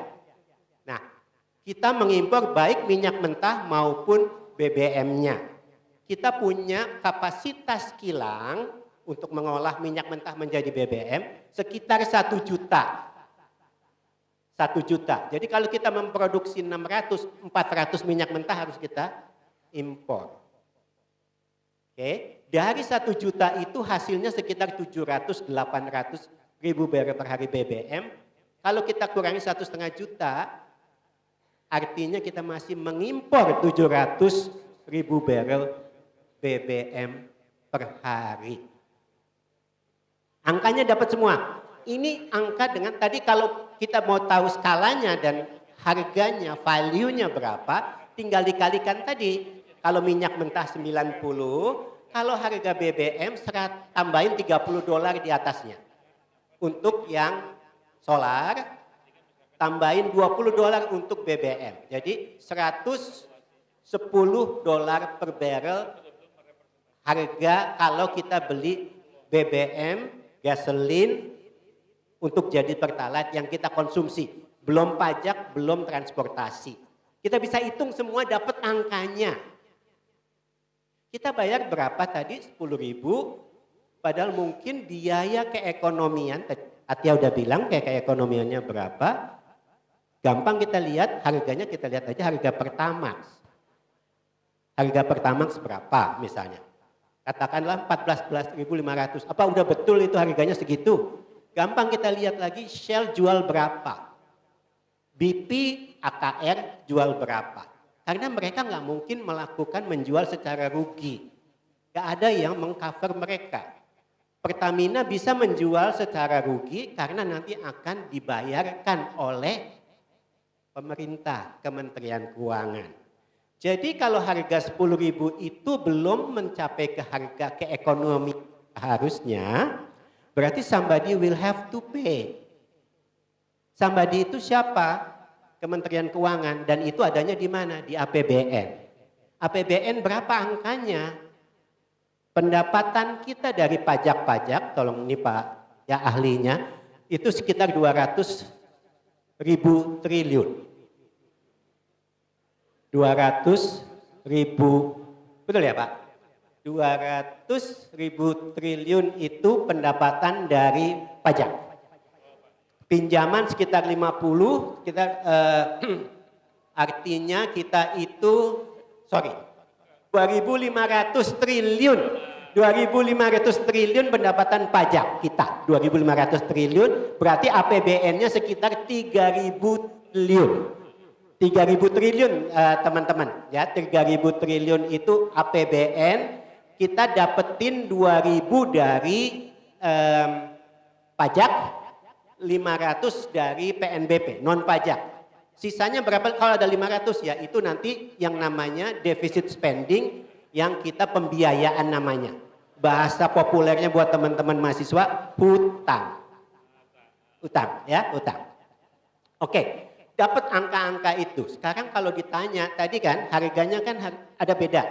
Nah, kita mengimpor baik minyak mentah maupun BBM-nya. Kita punya kapasitas kilang untuk mengolah minyak mentah menjadi BBM sekitar 1 juta. 1 juta. Jadi kalau kita memproduksi 600, 400 minyak mentah harus kita impor. Oke, dari 1 juta itu hasilnya sekitar 700-800 ribu barrel per hari BBM. Kalau kita kurangi 1,5 juta, artinya kita masih mengimpor 700 ribu barrel BBM per hari. Angkanya dapat semua. Ini angka dengan tadi kalau kita mau tahu skalanya dan harganya, value-nya berapa, tinggal dikalikan tadi. Kalau minyak mentah 90, kalau harga BBM tambahin $30 di atasnya. Untuk yang solar, tambahin $20 untuk BBM. Jadi $110 per barrel harga kalau kita beli BBM, gasolin, untuk jadi Pertalite yang kita konsumsi. Belum pajak, belum transportasi. Kita bisa hitung semua dapat angkanya. Kita bayar berapa tadi? 10.000. Padahal mungkin biaya keekonomian, Atia udah bilang keekonomiannya berapa. Gampang kita lihat harganya, kita lihat aja harga Pertamax. Harga Pertamax berapa misalnya? Katakanlah 14.500. Apa udah betul itu harganya segitu? Gampang kita lihat lagi Shell jual berapa, BP, AKR jual berapa. Karena mereka nggak mungkin melakukan menjual secara rugi. Nggak ada yang mengcover mereka. Pertamina bisa menjual secara rugi karena nanti akan dibayarkan oleh pemerintah, Kementerian Keuangan. Jadi kalau harga 10.000 itu belum mencapai ke harga keekonomi harusnya, berarti somebody will have to pay. Somebody itu siapa? Kementerian Keuangan, dan itu adanya di mana? Di APBN. APBN berapa angkanya? Pendapatan kita dari pajak-pajak, tolong ini Pak ya ahlinya, itu sekitar 200.000 triliun. 200.000, betul ya Pak? 200.000 triliun itu pendapatan dari pajak. Pinjaman sekitar 50, artinya kita itu, 2.500 triliun. 2.500 triliun pendapatan pajak kita. 2.500 triliun berarti APBN-nya sekitar 3.000 triliun. 3.000 triliun teman-teman. Ya, 3.000 triliun itu APBN. Kita dapetin 2.000 dari pajak, 500 dari PNBP, non pajak. Sisanya berapa kalau ada 500 ya itu nanti yang namanya deficit spending yang kita pembiayaan namanya. Bahasa populernya buat teman-teman mahasiswa hutang. Hutang ya, hutang. Oke, dapat angka-angka itu. Sekarang kalau ditanya tadi kan harganya kan ada beda.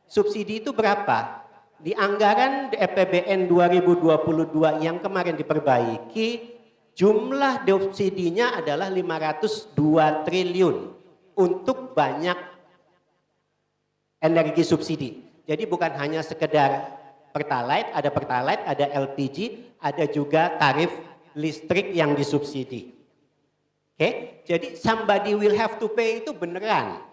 Subsidi itu berapa? Di anggaran APBN 2022 yang kemarin diperbaiki, jumlah subsidinya adalah 502 triliun untuk banyak energi subsidi. Jadi bukan hanya sekedar Pertalite, ada LPG, ada juga tarif listrik yang disubsidi. Oke, jadi somebody will have to pay itu beneran.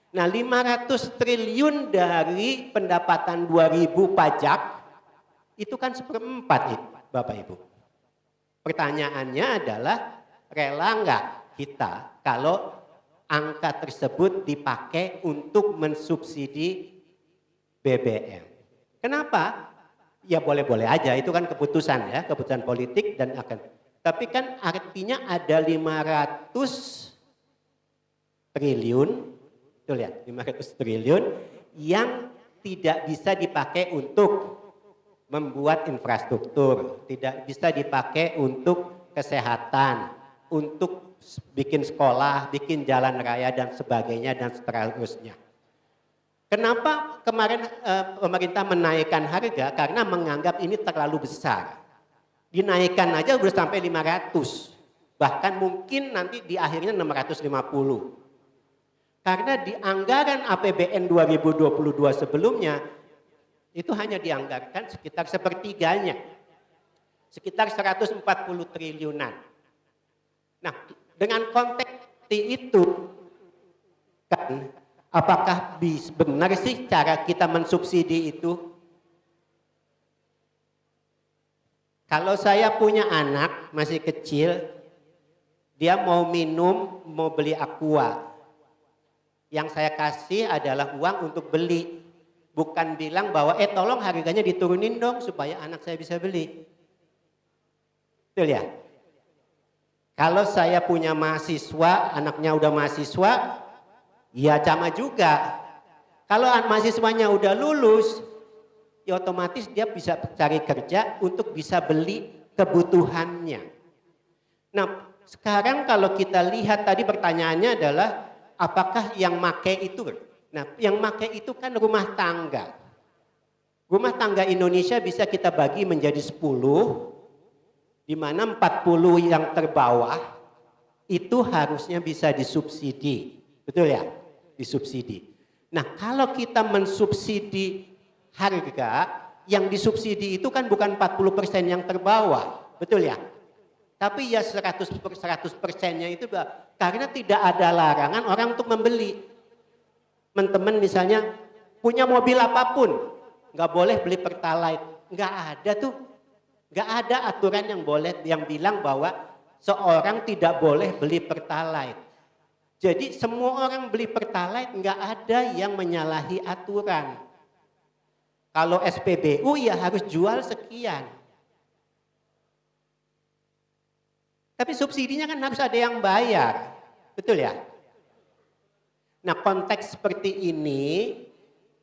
Nah 500 triliun dari pendapatan 2.000 pajak itu kan 1/4 Bapak Ibu. Pertanyaannya adalah rela nggak kita kalau angka tersebut dipakai untuk mensubsidi BBM. Kenapa? Ya boleh-boleh aja, itu kan keputusan ya, keputusan politik dan akan. Tapi kan artinya ada 500 triliun, betul ya, 500 triliun yang tidak bisa dipakai untuk membuat infrastruktur, tidak bisa dipakai untuk kesehatan, untuk bikin sekolah, bikin jalan raya dan sebagainya dan seterusnya. Kenapa kemarin pemerintah menaikkan harga? Karena menganggap ini terlalu besar. Dinaikkan aja udah sampai 500. Bahkan mungkin nanti di akhirnya 650. Karena di anggaran APBN 2022 sebelumnya itu hanya dianggarkan sekitar sepertiganya. Sekitar 140 triliunan. Nah, dengan konteks itu kan apakah benar sih cara kita mensubsidi itu? Kalau saya punya anak masih kecil, dia mau minum, mau beli aqua. Yang saya kasih adalah uang untuk beli. Bukan bilang bahwa tolong harganya diturunin dong supaya anak saya bisa beli. Betul ya? Kalau saya punya mahasiswa, anaknya udah mahasiswa, ya sama juga. Kalau mahasiswanya udah lulus, ya otomatis dia bisa cari kerja untuk bisa beli kebutuhannya. Nah, sekarang kalau kita lihat tadi pertanyaannya adalah apakah yang make itu? Nah, yang make itu kan rumah tangga. Rumah tangga Indonesia bisa kita bagi menjadi 10, di mana 40 yang terbawah itu harusnya bisa disubsidi. Betul ya? Disubsidi. Nah, kalau kita mensubsidi harga, yang disubsidi itu kan bukan 40% yang terbawah. Betul ya? Tapi ya 100%-nya itu karena tidak ada larangan orang untuk membeli. Teman-teman misalnya punya mobil apapun, nggak boleh beli Pertalite. Nggak ada tuh. Nggak ada aturan yang bilang bahwa seorang tidak boleh beli Pertalite. Jadi semua orang beli Pertalite, nggak ada yang menyalahi aturan. Kalau SPBU ya harus jual sekian. Tapi subsidinya kan harus ada yang bayar. Betul ya? Nah, konteks seperti ini,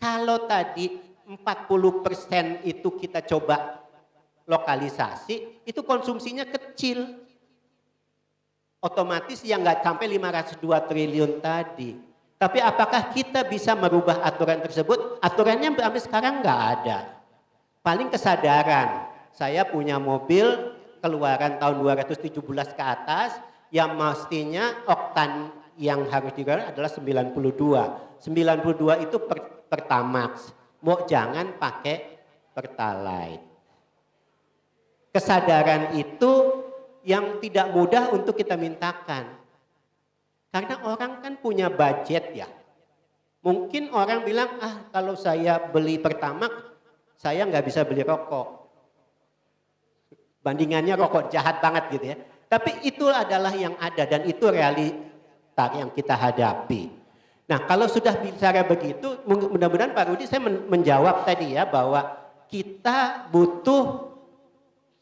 kalau tadi 40% itu kita coba lokalisasi, itu konsumsinya kecil. Otomatis yang nggak sampai 502 triliun tadi. Tapi apakah kita bisa merubah aturan tersebut? Aturannya sampai sekarang nggak ada. Paling kesadaran, saya punya mobil keluaran tahun 217 ke atas, yang mestinya oktan yang harus dikeluarkan adalah 92. 92 itu Pertamax. Mau jangan pakai Pertalite. Kesadaran itu yang tidak mudah untuk kita mintakan. Karena orang kan punya budget ya. Mungkin orang bilang, kalau saya beli Pertamax, saya nggak bisa beli rokok. Bandingannya rokok jahat banget gitu ya. Tapi itu adalah yang ada dan itu realita yang kita hadapi. Nah, kalau sudah bicara begitu, mudah-mudahan Pak Rudi saya menjawab tadi ya bahwa kita butuh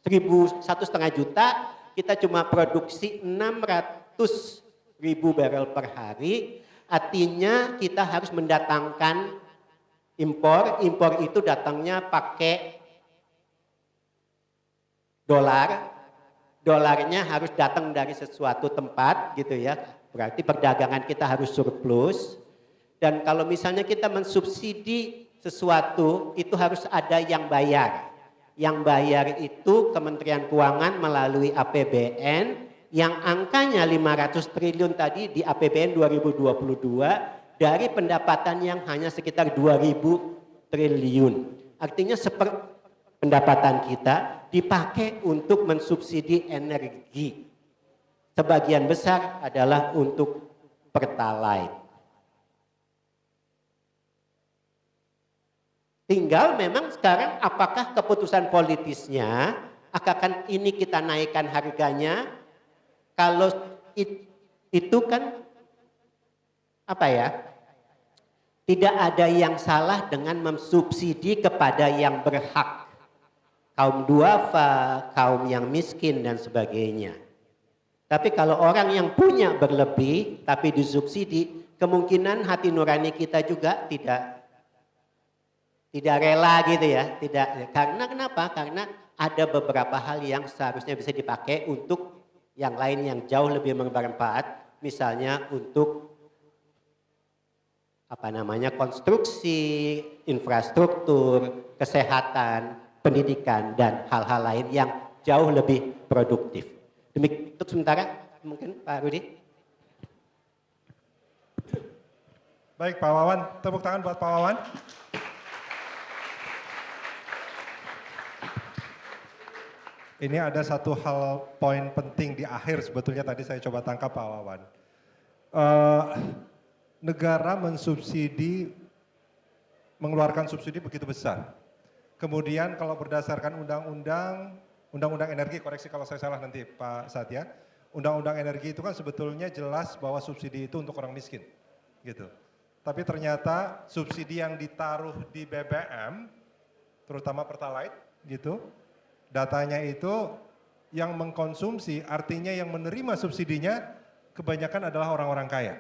1,5 juta, kita cuma produksi 600.000 barrel per hari, artinya kita harus mendatangkan impor itu datangnya pakai dolarnya harus datang dari sesuatu tempat gitu ya, berarti perdagangan kita harus surplus, dan kalau misalnya kita mensubsidi sesuatu itu harus ada yang bayar. Yang bayar itu Kementerian Keuangan melalui APBN yang angkanya 500 triliun tadi di APBN 2022 dari pendapatan yang hanya sekitar 2.000 triliun. Artinya pendapatan kita dipakai untuk mensubsidi energi. Sebagian besar adalah untuk Pertalite. Tinggal memang sekarang apakah keputusan politisnya akan ini kita naikkan harganya, kalau itu kan apa ya? Tidak ada yang salah dengan mensubsidi kepada yang berhak. Kaum duafa, kaum yang miskin dan sebagainya. Tapi kalau orang yang punya berlebih tapi disubsidi, kemungkinan hati nurani kita juga tidak rela gitu ya. Karena kenapa? Karena ada beberapa hal yang seharusnya bisa dipakai untuk yang lain yang jauh lebih bermanfaat, misalnya untuk konstruksi, infrastruktur, kesehatan, pendidikan dan hal-hal lain yang jauh lebih produktif. Demikian untuk sementara, mungkin Pak Rudi. Baik Pak Wawan, tepuk tangan buat Pak Wawan. Ini ada satu hal poin penting di akhir sebetulnya tadi saya coba tangkap Pak Wawan. Negara mengeluarkan subsidi begitu besar. Kemudian kalau berdasarkan undang-undang energi, koreksi kalau saya salah nanti Pak Satya, undang-undang energi itu kan sebetulnya jelas bahwa subsidi itu untuk orang miskin, gitu. Tapi ternyata subsidi yang ditaruh di BBM, terutama Pertalite, gitu, datanya itu yang mengkonsumsi, artinya yang menerima subsidinya kebanyakan adalah orang-orang kaya.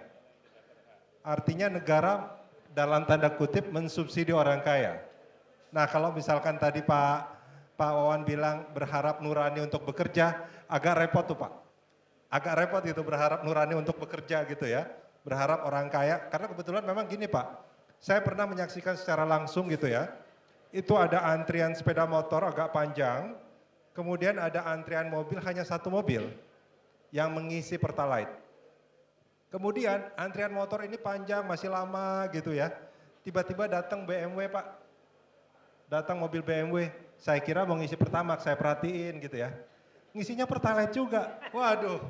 Artinya negara dalam tanda kutip mensubsidi orang kaya. Nah kalau misalkan tadi Pak Wawan bilang berharap nurani untuk bekerja, agak repot tuh Pak. Agak repot gitu berharap nurani untuk bekerja gitu ya. Berharap orang kaya, karena kebetulan memang gini Pak. Saya pernah menyaksikan secara langsung gitu ya. Itu ada antrian sepeda motor agak panjang, kemudian ada antrian mobil hanya satu mobil yang mengisi Pertalite. Kemudian antrian motor ini panjang, masih lama gitu ya. Tiba-tiba datang BMW Pak. Datang mobil BMW. Saya kira mau ngisi Pertamax, saya perhatiin gitu ya. Ngisinya Pertalite juga. Waduh,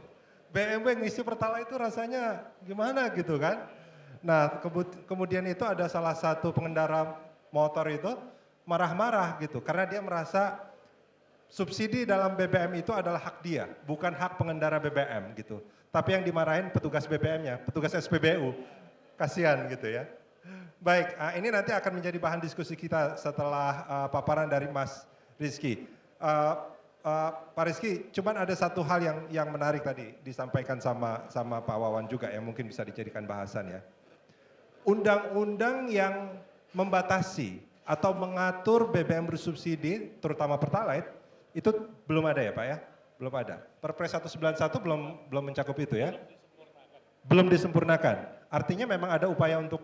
BMW ngisi Pertalite itu rasanya gimana gitu kan. Nah kemudian itu ada salah satu pengendara motor itu marah-marah gitu. Karena dia merasa subsidi dalam BBM itu adalah hak dia, bukan hak pengendara BBM gitu. Tapi yang dimarahin petugas BBM-nya, petugas SPBU. Kasihan gitu ya. Baik, ini nanti akan menjadi bahan diskusi kita setelah paparan dari Mas Rizky. Pak Rizky, cuman ada satu hal yang menarik tadi disampaikan sama Pak Wawan juga yang mungkin bisa dijadikan bahasan ya. Undang-undang yang membatasi atau mengatur BBM bersubsidi, terutama Pertalite, itu belum ada ya Pak ya? Belum ada. Perpres 191 belum mencakup itu ya? Belum disempurnakan. Artinya memang ada upaya untuk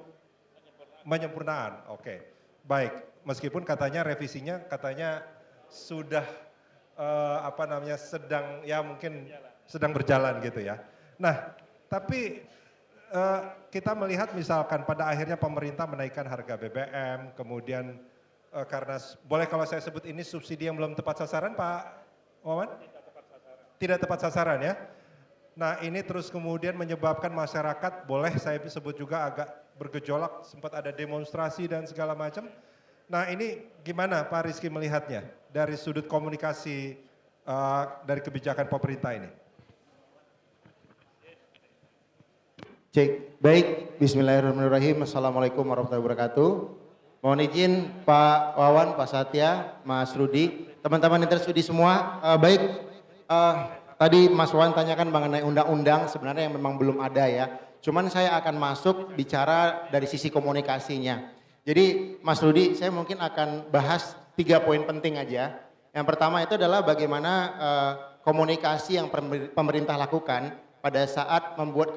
menyempurnakan. Oke. Baik, meskipun katanya revisinya katanya sudah sedang berjalan gitu ya. Nah, tapi kita melihat misalkan pada akhirnya pemerintah menaikkan harga BBM, kemudian karena boleh kalau saya sebut ini subsidi yang belum tepat sasaran Pak Wawan? Tidak tepat sasaran ya. Nah ini terus kemudian menyebabkan masyarakat, boleh saya sebut juga agak bergejolak, sempat ada demonstrasi dan segala macam. Nah ini gimana Pak Rizky melihatnya dari sudut komunikasi dari kebijakan pemerintah ini? Cek, baik, bismillahirrahmanirrahim, assalamualaikum warahmatullahi wabarakatuh. Mohon izin Pak Wawan, Pak Satya, Mas Rudi, teman-teman interstudi semua, tadi Mas Wawan tanyakan mengenai undang-undang sebenarnya yang memang belum ada ya. Cuman saya akan masuk bicara dari sisi komunikasinya. Jadi Mas Rudi, saya mungkin akan bahas 3 poin penting aja. Yang pertama itu adalah bagaimana komunikasi yang pemerintah lakukan pada saat membuat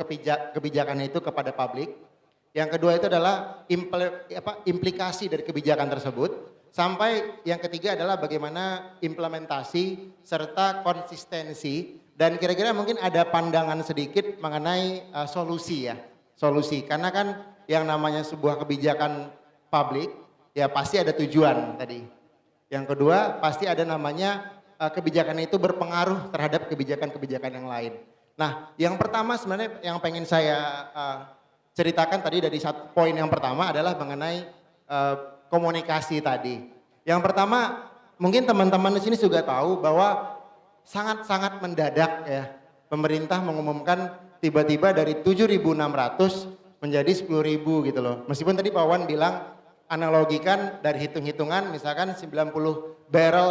kebijakan itu kepada publik. Yang kedua itu adalah implikasi dari kebijakan tersebut. Sampai yang ketiga adalah bagaimana implementasi serta konsistensi dan kira-kira mungkin ada pandangan sedikit mengenai solusi ya. Solusi, karena kan yang namanya sebuah kebijakan publik ya pasti ada tujuan tadi. Yang kedua pasti ada namanya kebijakan itu berpengaruh terhadap kebijakan-kebijakan yang lain. Nah yang pertama sebenarnya yang pengen saya ceritakan tadi dari poin yang pertama adalah mengenai komunikasi tadi. Yang pertama, mungkin teman-teman di sini juga tahu bahwa sangat-sangat mendadak ya. Pemerintah mengumumkan tiba-tiba dari 7.600 menjadi 10.000 gitu loh. Meskipun tadi Pak Wan bilang analogikan dari hitung-hitungan misalkan 90 barrel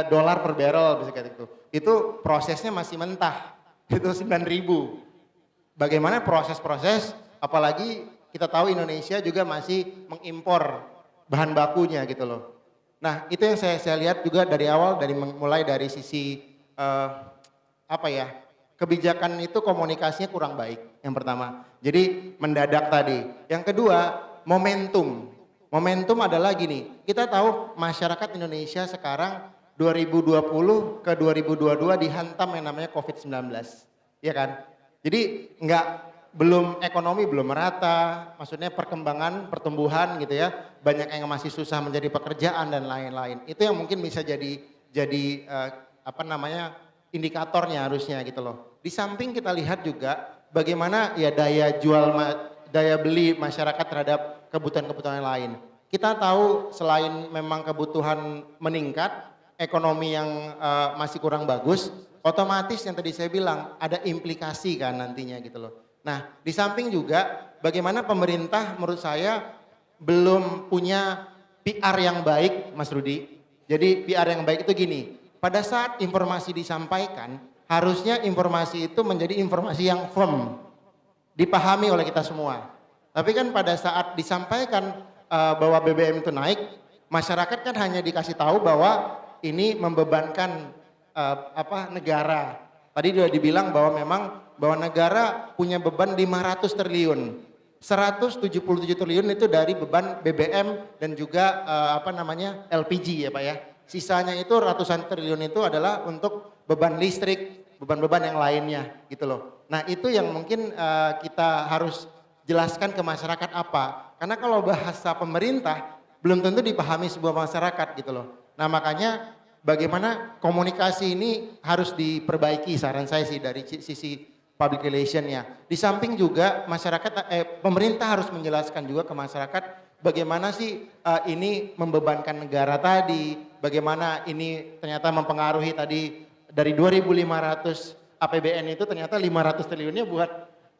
dolar per barrel bisa kayak gitu. Itu prosesnya masih mentah. Itu 9.000. Bagaimana proses-proses apalagi kita tahu Indonesia juga masih mengimpor bahan bakunya gitu loh. Nah, itu yang saya lihat juga dari awal mulai dari sisi kebijakan itu komunikasinya kurang baik yang pertama. Jadi mendadak tadi. Yang kedua, momentum. Momentum adalah gini, kita tahu masyarakat Indonesia sekarang 2020 ke 2022 dihantam yang namanya COVID-19. Iya kan? Jadi ekonomi belum merata, maksudnya pertumbuhan gitu ya, banyak yang masih susah mencari pekerjaan dan lain-lain. Itu yang mungkin bisa jadi indikatornya harusnya gitu loh. Di samping kita lihat juga bagaimana ya daya beli masyarakat terhadap kebutuhan-kebutuhan yang lain. Kita tahu selain memang kebutuhan meningkat, ekonomi yang masih kurang bagus, otomatis yang tadi saya bilang ada implikasi kan nantinya gitu loh. Nah, di samping juga bagaimana pemerintah menurut saya belum punya PR yang baik, Mas Rudi. Jadi PR yang baik itu gini, pada saat informasi disampaikan, harusnya informasi itu menjadi informasi yang firm, dipahami oleh kita semua. Tapi kan pada saat disampaikan bahwa BBM itu naik, masyarakat kan hanya dikasih tahu bahwa ini membebankan negara. Tadi sudah dibilang bahwa negara punya beban 500 triliun. 177 triliun itu dari beban BBM dan juga LPG ya Pak ya. Sisanya itu ratusan triliun itu adalah untuk beban listrik, beban-beban yang lainnya gitu loh. Nah, itu yang mungkin kita harus jelaskan ke masyarakat apa. Karena kalau bahasa pemerintah belum tentu dipahami sebuah masyarakat gitu loh. Nah, makanya bagaimana komunikasi ini harus diperbaiki saran saya sih dari sisi public relation-nya. Di samping juga pemerintah harus menjelaskan juga ke masyarakat bagaimana sih ini membebankan negara tadi, bagaimana ini ternyata mempengaruhi tadi dari 2.500 APBN itu ternyata 500 triliunnya buat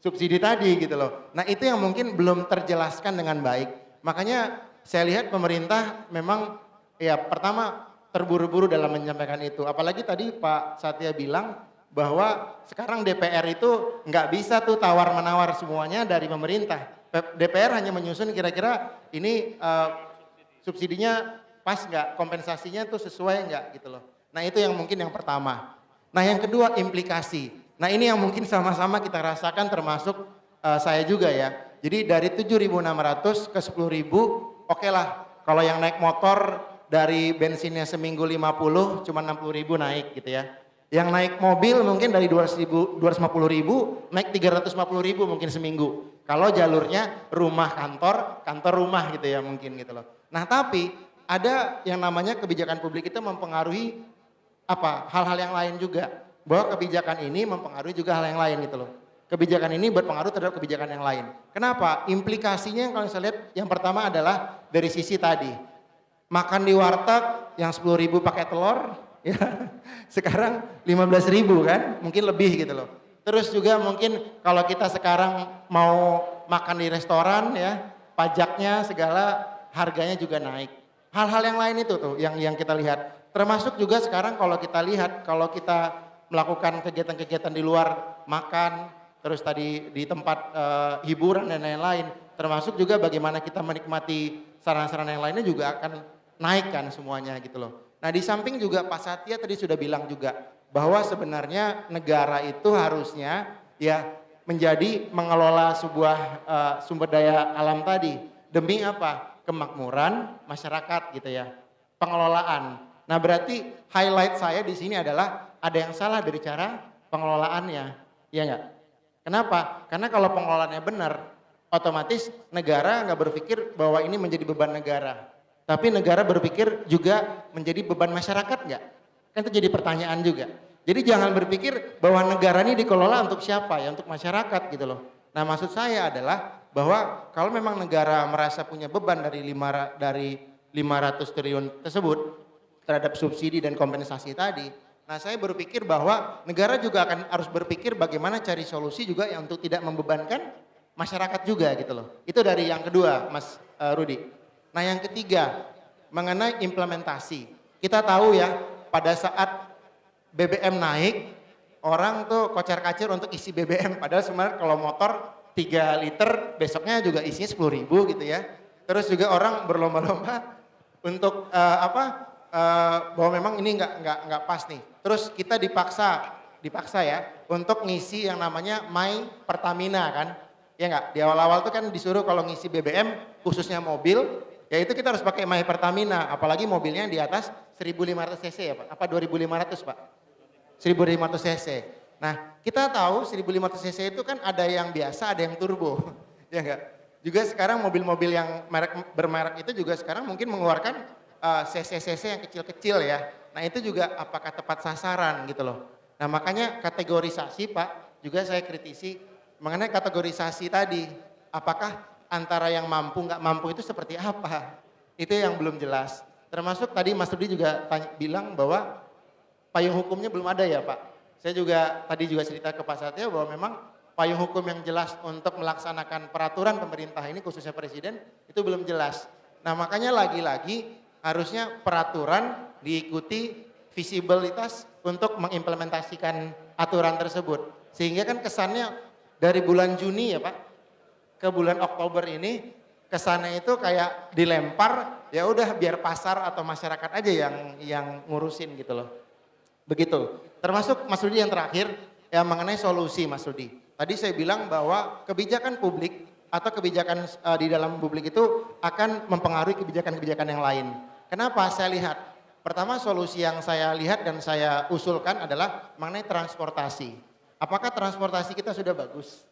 subsidi tadi gitu loh. Nah, itu yang mungkin belum terjelaskan dengan baik. Makanya saya lihat pemerintah memang ya pertama terburu-buru dalam menyampaikan itu. Apalagi tadi Pak Satya bilang bahwa sekarang DPR itu nggak bisa tuh tawar-menawar semuanya dari pemerintah. DPR hanya menyusun kira-kira ini subsidinya pas nggak, kompensasinya tuh sesuai nggak gitu loh. Nah, itu yang mungkin yang pertama. Nah, yang kedua implikasi. Nah, ini yang mungkin sama-sama kita rasakan termasuk saya juga ya. Jadi dari 7.600 ke 10.000, oke lah. Kalau yang naik motor dari bensinnya seminggu 50 cuma 60.000 naik gitu ya. Yang naik mobil mungkin dari 250.000 naik 350.000 mungkin seminggu. Kalau jalurnya rumah kantor, kantor rumah gitu ya mungkin gitu loh. Nah, tapi ada yang namanya kebijakan publik itu mempengaruhi hal-hal yang lain juga. Bahwa kebijakan ini mempengaruhi juga hal yang lain gitu loh. Kebijakan ini berpengaruh terhadap kebijakan yang lain. Kenapa? Implikasinya yang kalau saya lihat yang pertama adalah dari sisi tadi. Makan di warteg yang 10.000 pakai telur, ya sekarang 15.000 kan, mungkin lebih gitu loh. Terus juga mungkin kalau kita sekarang mau makan di restoran ya, pajaknya segala harganya juga naik. Hal-hal yang lain itu tuh yang kita lihat. Termasuk juga sekarang kalau kita lihat, kalau kita melakukan kegiatan-kegiatan di luar, makan, terus tadi di tempat hiburan dan lain-lain, termasuk juga bagaimana kita menikmati sarana-sarana yang lainnya juga akan naik kan semuanya gitu loh. Nah, di samping juga Pak Satya tadi sudah bilang juga bahwa sebenarnya negara itu harusnya ya menjadi mengelola sebuah sumber daya alam tadi demi apa? Kemakmuran masyarakat gitu ya. Pengelolaan. Nah, berarti highlight saya di sini adalah ada yang salah dari cara pengelolaannya. Iya enggak? Kenapa? Karena kalau pengelolaannya benar, otomatis negara nggak berpikir bahwa ini menjadi beban negara. Tapi negara berpikir juga menjadi beban masyarakat nggak? Kan itu jadi pertanyaan juga. Jadi jangan berpikir bahwa negara ini dikelola untuk siapa ya, untuk masyarakat gitu loh. Nah, maksud saya adalah bahwa kalau memang negara merasa punya beban dari 500 triliun tersebut terhadap subsidi dan kompensasi tadi, nah saya berpikir bahwa negara juga harus berpikir bagaimana cari solusi juga yang untuk tidak membebankan masyarakat juga gitu loh. Itu dari yang kedua, Mas Rudi. Nah, yang ketiga mengenai implementasi. Kita tahu ya, pada saat BBM naik, orang tuh kocar-kacir untuk isi BBM. Padahal sebenarnya kalau motor 3 liter, besoknya juga isinya 10.000 gitu ya. Terus juga orang berlomba-lomba untuk bahwa memang ini nggak pas nih. Terus kita dipaksa ya untuk ngisi yang namanya My Pertamina kan. Ya nggak, di awal-awal tuh kan disuruh kalau ngisi BBM khususnya mobil, ya itu kita harus pakai My Pertamina, apalagi mobilnya yang di atas 1.500 cc ya Pak, apa 2.500 Pak? 1.500 cc. Nah kita tahu 1.500 cc itu kan ada yang biasa, ada yang turbo, ya nggak? Juga sekarang mobil-mobil yang bermerek itu juga sekarang mungkin mengeluarkan cc-cc yang kecil-kecil ya. Nah itu juga apakah tepat sasaran gitu loh. Nah makanya kategorisasi Pak, juga saya kritisi mengenai kategorisasi tadi, apakah antara yang mampu nggak mampu itu seperti apa? Itu yang belum jelas. Termasuk tadi Mas Rudi juga bilang bahwa payung hukumnya belum ada ya Pak. Saya juga tadi juga cerita ke Pak Satya bahwa memang payung hukum yang jelas untuk melaksanakan peraturan pemerintah ini khususnya presiden itu belum jelas. Nah makanya lagi-lagi harusnya peraturan diikuti visibilitas untuk mengimplementasikan aturan tersebut. Sehingga kan kesannya dari bulan Juni ya Pak, ke bulan Oktober ini kesannya itu kayak dilempar, ya udah biar pasar atau masyarakat aja yang ngurusin gitu loh. Begitu. Termasuk Mas Rudi yang terakhir, ya mengenai solusi Mas Rudi. Tadi saya bilang bahwa kebijakan publik atau kebijakan di dalam publik itu akan mempengaruhi kebijakan-kebijakan yang lain. Kenapa? Saya lihat. Pertama solusi yang saya lihat dan saya usulkan adalah mengenai transportasi. Apakah transportasi kita sudah bagus?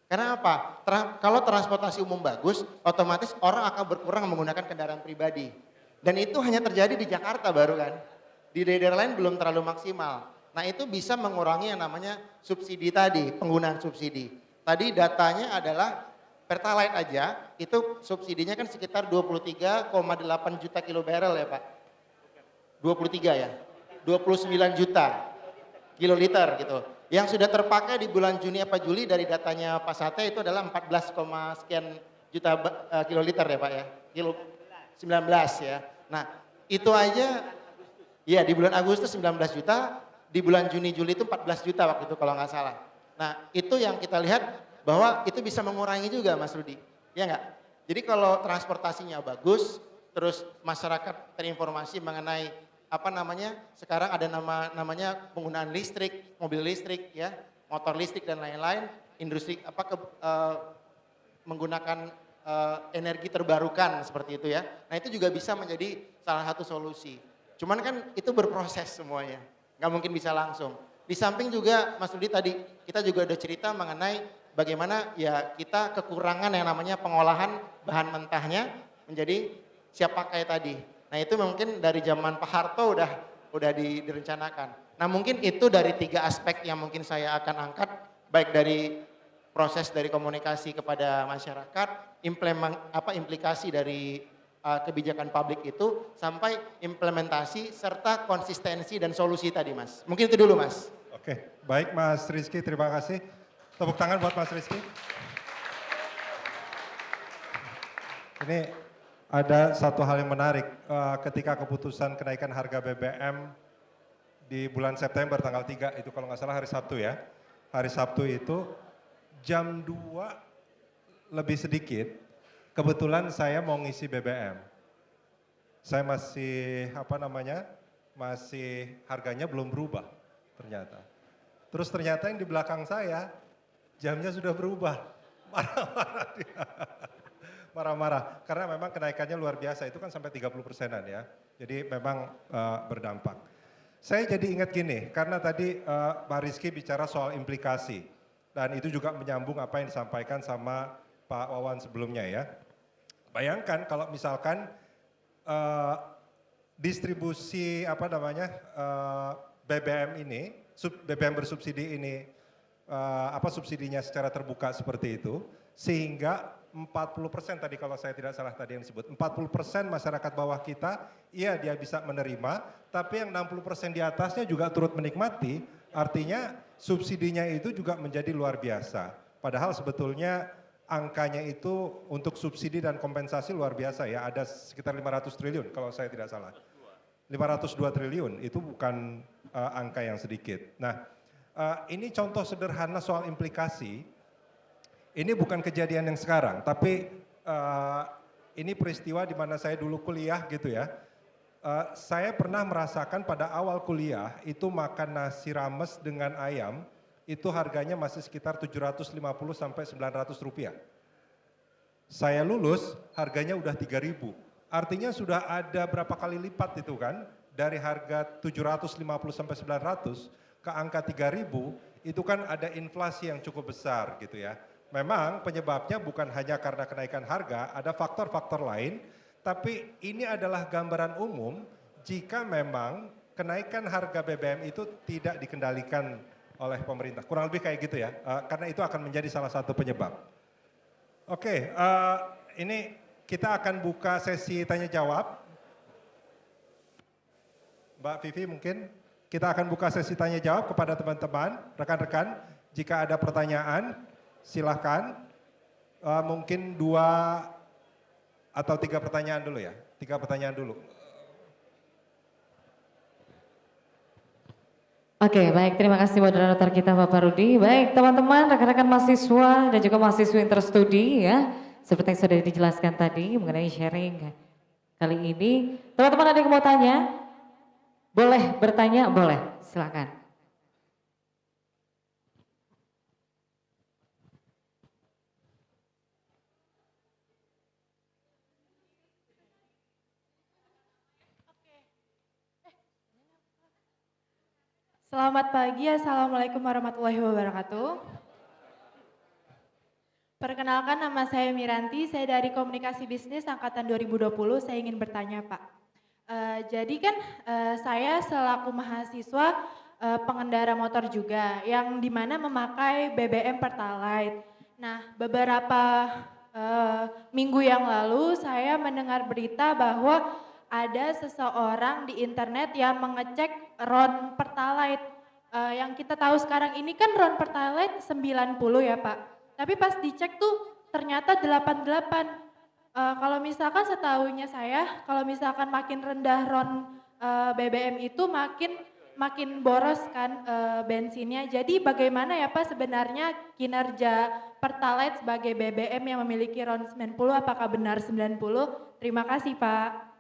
Karena apa? Kalau transportasi umum bagus, otomatis orang akan berkurang menggunakan kendaraan pribadi. Dan itu hanya terjadi di Jakarta baru kan. Di daerah lain belum terlalu maksimal. Nah itu bisa mengurangi yang namanya subsidi tadi, penggunaan subsidi. Tadi datanya adalah Pertalite aja, itu subsidinya kan sekitar 23,8 juta kilo barrel ya Pak. 23 ya, 29 juta kiloliter gitu. Yang sudah terpakai di bulan Juni apa Juli dari datanya Pak Sate itu adalah 14, sekian juta kiloliter ya Pak ya. 19 ya. Nah itu aja ya di bulan Agustus 19 juta, di bulan Juni Juli itu 14 juta waktu itu kalau nggak salah. Nah itu yang kita lihat bahwa itu bisa mengurangi juga Mas Rudi. Ya nggak? Jadi kalau transportasinya bagus, terus masyarakat terinformasi mengenai apa namanya, sekarang ada namanya penggunaan listrik, mobil listrik ya, motor listrik dan lain-lain, industri menggunakan energi terbarukan seperti itu ya. Nah itu juga bisa menjadi salah satu solusi. Cuman kan itu berproses semuanya, nggak mungkin bisa langsung. Di samping juga Mas Rudi tadi, kita juga udah cerita mengenai bagaimana ya kita kekurangan yang namanya pengolahan bahan mentahnya menjadi siap pakai tadi. Nah itu mungkin dari zaman Pak Harto udah direncanakan. Nah mungkin itu dari 3 aspek yang mungkin saya akan angkat, baik dari proses dari komunikasi kepada masyarakat, implikasi dari kebijakan publik itu, sampai implementasi serta konsistensi dan solusi tadi Mas. Mungkin itu dulu Mas. Oke, baik Mas Rizky, terima kasih. Tepuk tangan buat Mas Rizky. Ini ada satu hal yang menarik, ketika keputusan kenaikan harga BBM di bulan September tanggal 3, itu kalau nggak salah hari Sabtu ya. Hari Sabtu itu jam 2 lebih sedikit, kebetulan saya mau ngisi BBM. Saya masih, masih harganya belum berubah ternyata. Terus ternyata yang di belakang saya, jamnya sudah berubah. Marah-marah dia. Marah-marah, karena memang kenaikannya luar biasa, itu kan sampai 30%-an ya. Jadi memang berdampak. Saya jadi ingat gini, karena tadi Pak Rizky bicara soal implikasi. Dan itu juga menyambung apa yang disampaikan sama Pak Wawan sebelumnya ya. Bayangkan kalau misalkan distribusi BBM ini, BBM bersubsidi ini, subsidinya secara terbuka seperti itu, sehingga 40% tadi kalau saya tidak salah tadi yang disebut, 40% masyarakat bawah kita, iya dia bisa menerima, tapi yang 60% di atasnya juga turut menikmati, artinya subsidinya itu juga menjadi luar biasa. Padahal sebetulnya angkanya itu untuk subsidi dan kompensasi luar biasa ya, ada sekitar 500 triliun kalau saya tidak salah. 502 triliun itu bukan angka yang sedikit. Nah, ini contoh sederhana soal implikasi. Ini bukan kejadian yang sekarang, tapi ini peristiwa di mana saya dulu kuliah gitu ya. Saya pernah merasakan pada awal kuliah itu makan nasi rames dengan ayam itu harganya masih sekitar 750 sampai 900 rupiah. Saya lulus harganya udah 3.000. Artinya sudah ada berapa kali lipat itu kan, dari harga 750 sampai 900 ke angka 3.000, itu kan ada inflasi yang cukup besar gitu ya. Memang penyebabnya bukan hanya karena kenaikan harga, ada faktor-faktor lain, tapi ini adalah gambaran umum jika memang kenaikan harga BBM itu tidak dikendalikan oleh pemerintah. Kurang lebih kayak gitu ya, karena itu akan menjadi salah satu penyebab. Oke, ini kita akan buka sesi tanya jawab. Mbak Vivi mungkin kita akan buka sesi tanya jawab kepada teman-teman, rekan-rekan. Jika ada pertanyaan, silahkan. Mungkin 2 atau 3 pertanyaan dulu ya. 3 pertanyaan dulu. Oke, baik. Terima kasih moderator kita Bapak Rudi. Baik, teman-teman, rekan-rekan mahasiswa dan juga mahasiswa interstudi ya. Seperti yang sudah dijelaskan tadi mengenai sharing kali ini. Teman-teman ada yang mau tanya? Boleh bertanya? Boleh, silakan. Selamat pagi, Assalamualaikum warahmatullahi wabarakatuh. Perkenalkan, nama saya Miranti, saya dari Komunikasi Bisnis Angkatan 2020, saya ingin bertanya Pak. Jadi kan saya selaku mahasiswa pengendara motor juga, yang dimana memakai BBM Pertalite. Nah, beberapa minggu yang lalu saya mendengar berita bahwa ada seseorang di internet yang mengecek RON Pertalite. Yang kita tahu sekarang ini kan RON Pertalite 90 ya Pak. Tapi pas dicek tuh ternyata 88. Kalau misalkan setahunya saya, kalau misalkan makin rendah RON BBM itu makin boros kan bensinnya. Jadi bagaimana ya Pak sebenarnya kinerja Pertalite sebagai BBM yang memiliki RON 90, apakah benar 90? Terima kasih Pak.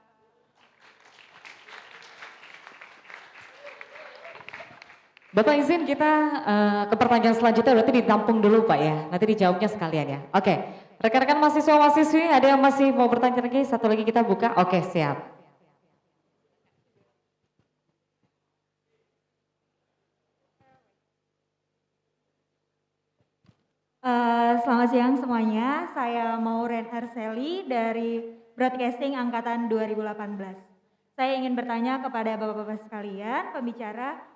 Bapak izin kita ke pertanyaan selanjutnya, berarti ditampung dulu Pak ya, nanti dijawabnya sekalian ya. Oke, rekan-rekan mahasiswa-mahasiswi ada yang masih mau bertanya lagi? Satu lagi kita buka, oke siap. Selamat siang semuanya, saya Maureen Arseli dari Broadcasting Angkatan 2018. Saya ingin bertanya kepada Bapak-Bapak sekalian, pembicara,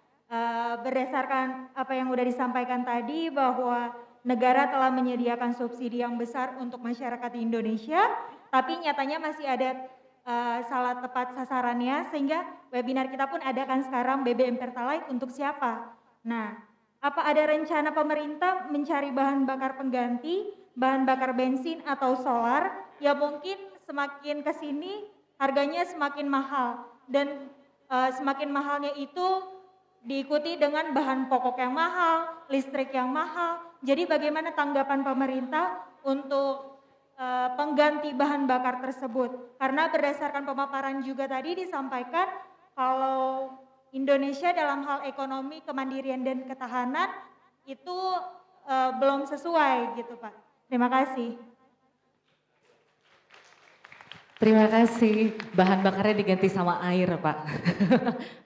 berdasarkan apa yang sudah disampaikan tadi bahwa negara telah menyediakan subsidi yang besar untuk masyarakat di Indonesia, tapi nyatanya masih ada salah tepat sasarannya, sehingga webinar kita pun adakan sekarang BBM Pertalite untuk siapa. Nah, apa ada rencana pemerintah mencari bahan bakar pengganti, bahan bakar bensin atau solar, ya mungkin semakin ke sini harganya semakin mahal, dan semakin mahalnya itu diikuti dengan bahan pokok yang mahal, listrik yang mahal. Jadi bagaimana tanggapan pemerintah untuk pengganti bahan bakar tersebut? Karena berdasarkan pemaparan juga tadi disampaikan kalau Indonesia dalam hal ekonomi, kemandirian dan ketahanan itu belum sesuai gitu Pak. Terima kasih. Terima kasih, bahan bakarnya diganti sama air Pak.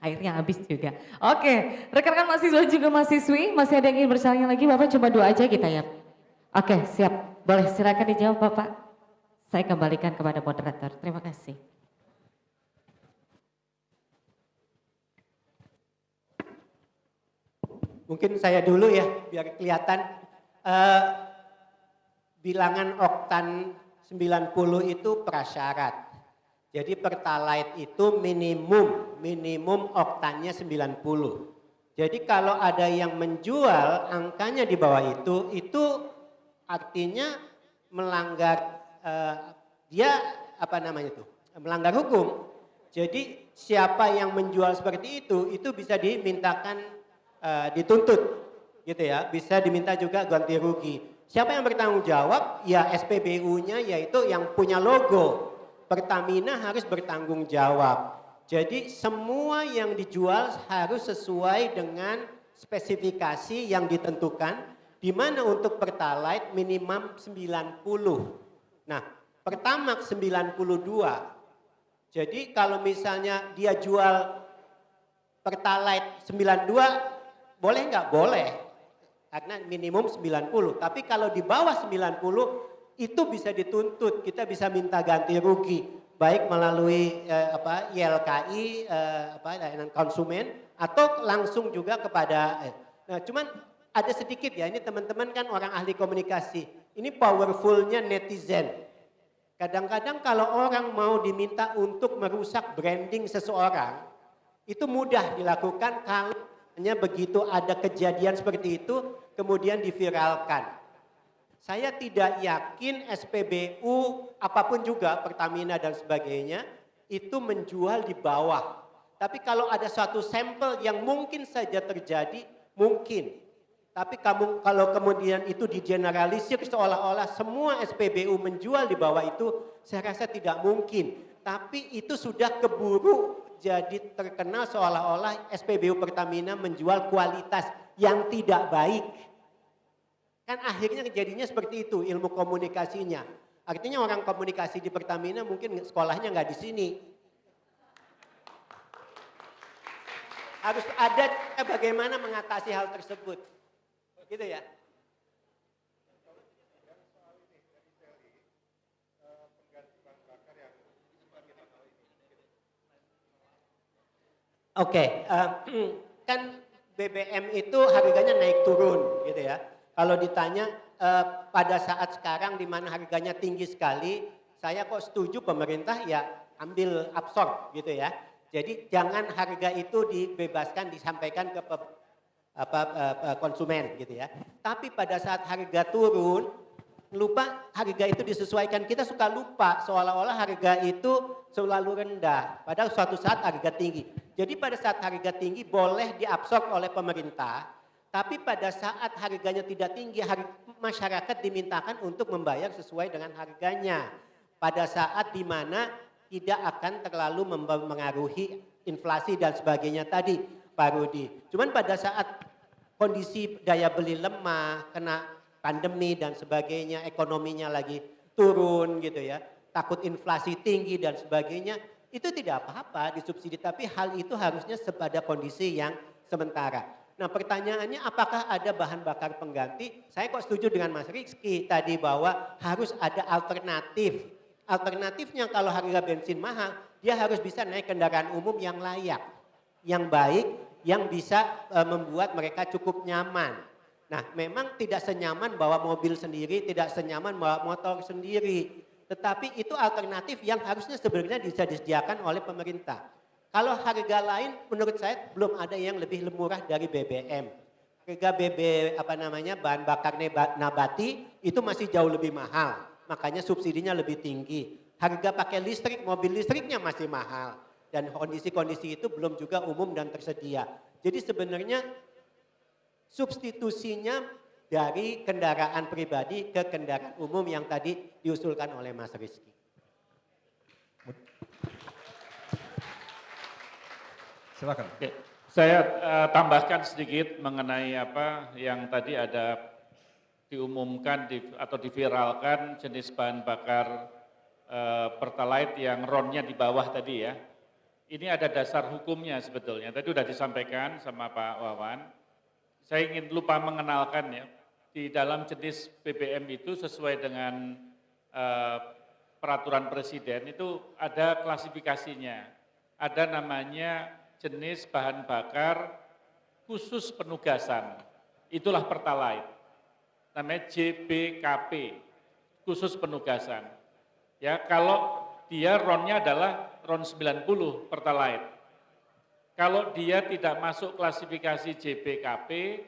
Airnya habis juga. Oke, rekan-rekan mahasiswa juga mahasiswi, masih ada yang ingin bertanya lagi? Bapak coba 2 aja kita ya. Oke, siap. Boleh silakan dijawab Bapak. Saya kembalikan kepada moderator. Terima kasih. Mungkin saya dulu ya, biar kelihatan. Bilangan oktan 90 itu prasyarat. Jadi Pertalite itu minimum oktannya 90. Jadi kalau ada yang menjual angkanya di bawah itu artinya melanggar dia apa namanya itu melanggar hukum. Jadi siapa yang menjual seperti itu bisa dimintakan dituntut gitu ya, bisa diminta juga ganti rugi. Siapa yang bertanggung jawab? Ya SPBU-nya, yaitu yang punya logo. Pertamina harus bertanggung jawab. Jadi semua yang dijual harus sesuai dengan spesifikasi yang ditentukan, di mana untuk Pertalite minimum 90. Nah, Pertamax 92. Jadi kalau misalnya dia jual Pertalite 92, boleh nggak? Boleh. Karena minimum 90. Tapi kalau di bawah 90 itu bisa dituntut, kita bisa minta ganti rugi, baik melalui YLKI layanan konsumen atau langsung juga kepada nah cuman ada sedikit ya, ini teman-teman kan orang ahli komunikasi. Ini powerfulnya netizen. Kadang-kadang kalau orang mau diminta untuk merusak branding seseorang, itu mudah dilakukan kalau hanya begitu ada kejadian seperti itu, kemudian diviralkan. Saya tidak yakin SPBU, apapun juga, Pertamina dan sebagainya, itu menjual di bawah. Tapi kalau ada suatu sampel yang mungkin saja terjadi, mungkin. Tapi kalau kemudian itu digeneralisir seolah-olah semua SPBU menjual di bawah itu, saya rasa tidak mungkin. Tapi itu sudah keburu jadi terkenal seolah-olah SPBU Pertamina menjual kualitas yang tidak baik. Kan akhirnya kejadiannya seperti itu ilmu komunikasinya. Artinya orang komunikasi di Pertamina mungkin sekolahnya nggak di sini. Harus ada bagaimana mengatasi hal tersebut. Gitu ya. Oke, kan BBM itu harganya naik turun gitu ya. Kalau ditanya pada saat sekarang di mana harganya tinggi sekali, saya kok setuju pemerintah ya ambil absorb gitu ya. Jadi jangan harga itu dibebaskan disampaikan ke konsumen gitu ya. Tapi pada saat harga turun, lupa harga itu disesuaikan. Kita suka lupa seolah-olah harga itu selalu rendah. Padahal suatu saat harga tinggi. Jadi pada saat harga tinggi boleh diabsorb oleh pemerintah. Tapi pada saat harganya tidak tinggi, masyarakat dimintakan untuk membayar sesuai dengan harganya. Pada saat di mana tidak akan terlalu mengaruhi inflasi dan sebagainya tadi, Pak Rudi. Cuman pada saat kondisi daya beli lemah, kena pandemi dan sebagainya, ekonominya lagi turun gitu ya, takut inflasi tinggi dan sebagainya, itu tidak apa-apa disubsidi, tapi hal itu harusnya pada kondisi yang sementara. Nah pertanyaannya apakah ada bahan bakar pengganti? Saya kok setuju dengan Mas Rizky tadi bahwa harus ada alternatif. Alternatifnya kalau harga bensin mahal, dia harus bisa naik kendaraan umum yang layak, yang baik, yang bisa membuat mereka cukup nyaman. Nah memang tidak senyaman bawa mobil sendiri, tidak senyaman bawa motor sendiri. Tetapi itu alternatif yang harusnya sebenarnya bisa disediakan oleh pemerintah. Kalau harga lain menurut saya belum ada yang lebih murah dari BBM. Harga bahan bakar nabati itu masih jauh lebih mahal. Makanya subsidinya lebih tinggi. Harga pakai listrik, mobil listriknya masih mahal. Dan kondisi-kondisi itu belum juga umum dan tersedia. Jadi sebenarnya substitusinya dari kendaraan pribadi ke kendaraan umum yang tadi diusulkan oleh Mas Rizky. Silakan. Oke, saya tambahkan sedikit mengenai apa yang tadi ada diumumkan atau diviralkan jenis bahan bakar Pertalite yang RON-nya di bawah tadi ya. Ini ada dasar hukumnya sebetulnya. Tadi sudah disampaikan sama Pak Wawan. Saya ingin lupa mengenalkan ya. Di dalam jenis BBM itu sesuai dengan peraturan presiden itu ada klasifikasinya. Ada namanya jenis bahan bakar khusus penugasan. Itulah Pertalite. Namanya JBKP, khusus penugasan. Ya, kalau dia RON-nya adalah RON 90 Pertalite. Kalau dia tidak masuk klasifikasi JBKP,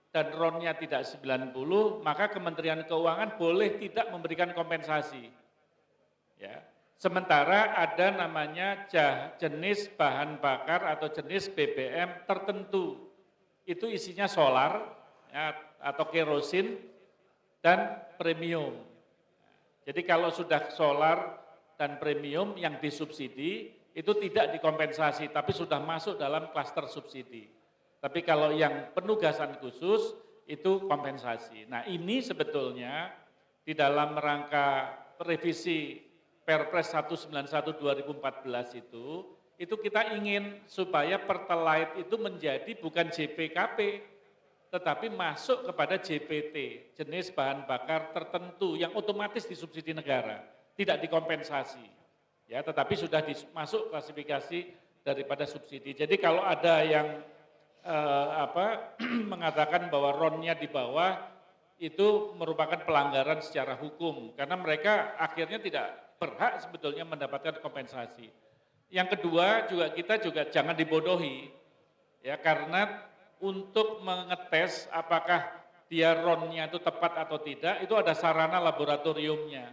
dan RON-nya tidak 90, maka Kementerian Keuangan boleh tidak memberikan kompensasi. Ya. Sementara ada namanya jenis bahan bakar atau jenis BBM tertentu. Itu isinya solar ya, atau kerosin dan premium. Jadi kalau sudah solar dan premium yang disubsidi itu tidak dikompensasi tapi sudah masuk dalam klaster subsidi. Tapi kalau yang penugasan khusus itu kompensasi. Nah ini sebetulnya di dalam rangka revisi Perpres 191 2014 itu kita ingin supaya Pertalite itu menjadi bukan JPKP, tetapi masuk kepada JBT, jenis bahan bakar tertentu yang otomatis disubsidi negara, tidak dikompensasi. Ya, tetapi sudah masuk klasifikasi daripada subsidi. Jadi kalau ada yang mengatakan bahwa RON-nya di bawah itu merupakan pelanggaran secara hukum karena mereka akhirnya tidak berhak sebetulnya mendapatkan kompensasi. Yang kedua kita juga jangan dibodohi ya karena untuk mengetes apakah dia RON-nya itu tepat atau tidak itu ada sarana laboratoriumnya.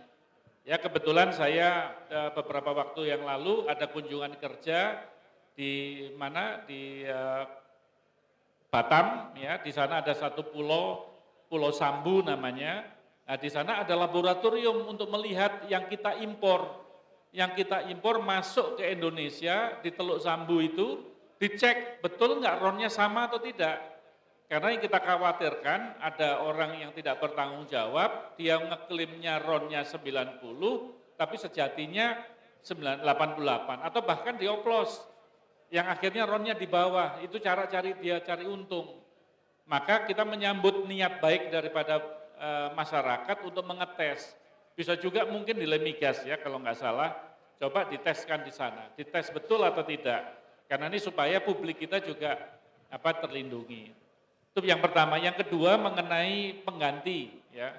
Ya kebetulan saya beberapa waktu yang lalu ada kunjungan kerja di mana di Batam, ya di sana ada satu Pulau Sambu namanya. Nah, di sana ada laboratorium untuk melihat yang kita impor. Yang kita impor masuk ke Indonesia di Teluk Sambu itu dicek betul nggak RON-nya sama atau tidak. Karena yang kita khawatirkan ada orang yang tidak bertanggung jawab, dia ngeklaimnya RON-nya 90, tapi sejatinya 88 atau bahkan dioplos. Yang akhirnya RON-nya di bawah, itu cara dia cari untung. Maka kita menyambut niat baik daripada masyarakat untuk mengetes. Bisa juga mungkin di Lemigas ya kalau nggak salah, coba diteskan di sana, dites betul atau tidak. Karena ini supaya publik kita juga terlindungi. Itu yang pertama. Yang kedua mengenai pengganti. Ya.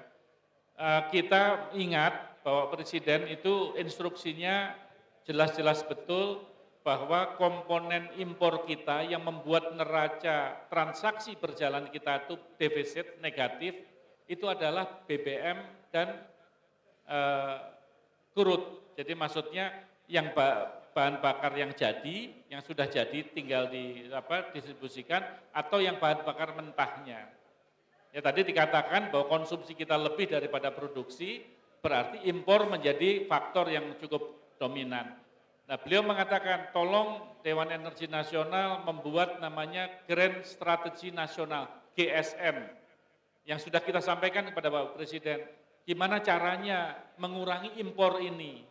Kita ingat bahwa Presiden itu instruksinya jelas-jelas betul bahwa komponen impor kita yang membuat neraca transaksi berjalan kita itu defisit negatif itu adalah BBM dan crude. Jadi maksudnya yang bahan bakar yang jadi, yang sudah jadi tinggal didistribusikan atau yang bahan bakar mentahnya. Ya tadi dikatakan bahwa konsumsi kita lebih daripada produksi, berarti impor menjadi faktor yang cukup dominan. Nah, beliau mengatakan tolong Dewan Energi Nasional membuat namanya Grand Strategi Nasional, GSN, yang sudah kita sampaikan kepada Bapak Presiden. Gimana caranya mengurangi impor ini?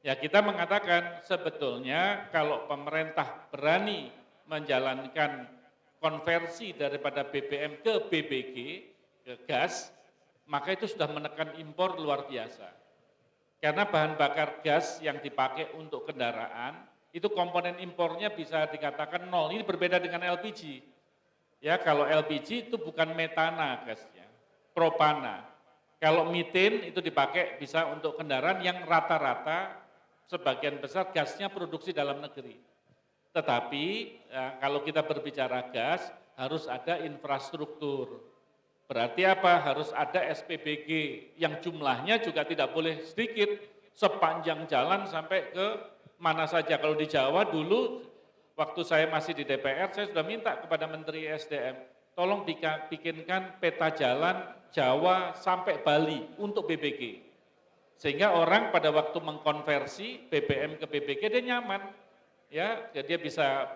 Ya kita mengatakan sebetulnya kalau pemerintah berani menjalankan konversi daripada BBM ke BBG, ke gas, maka itu sudah menekan impor luar biasa. Karena bahan bakar gas yang dipakai untuk kendaraan, itu komponen impornya bisa dikatakan nol. Ini berbeda dengan LPG. Ya, kalau LPG itu bukan metana gasnya, propana. Kalau methane itu dipakai bisa untuk kendaraan yang rata-rata sebagian besar gasnya produksi dalam negeri. Tetapi ya, kalau kita berbicara gas harus ada infrastruktur. Berarti apa? Harus ada SPBG yang jumlahnya juga tidak boleh sedikit sepanjang jalan sampai ke mana saja. Kalau di Jawa dulu waktu saya masih di DPR saya sudah minta kepada Menteri SDM tolong bikinkan peta jalan Jawa sampai Bali untuk BBG. Sehingga orang pada waktu mengkonversi BBM ke BBG dia nyaman. Ya, dia bisa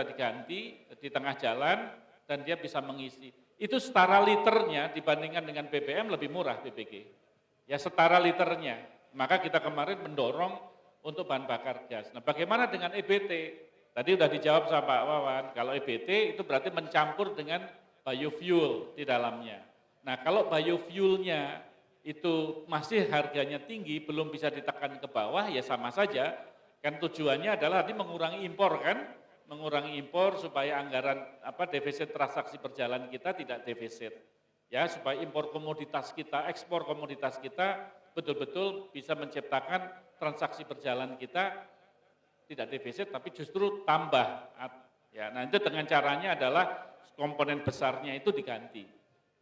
diganti di tengah jalan dan dia bisa mengisi. Itu setara liternya dibandingkan dengan BBM lebih murah BBG. Ya setara liternya. Maka kita kemarin mendorong untuk bahan bakar gas. Nah bagaimana dengan EBT? Tadi sudah dijawab sama Pak Wawan, kalau EBT itu berarti mencampur dengan biofuel di dalamnya. Nah kalau biofuelnya itu masih harganya tinggi, belum bisa ditekan ke bawah, ya sama saja. Kan tujuannya adalah nanti mengurangi impor kan? Mengurangi impor supaya anggaran defisit transaksi berjalan kita tidak defisit. Ya, supaya impor komoditas kita, ekspor komoditas kita betul-betul bisa menciptakan transaksi berjalan kita tidak defisit tapi justru tambah. Ya, nah itu dengan caranya adalah komponen besarnya itu diganti.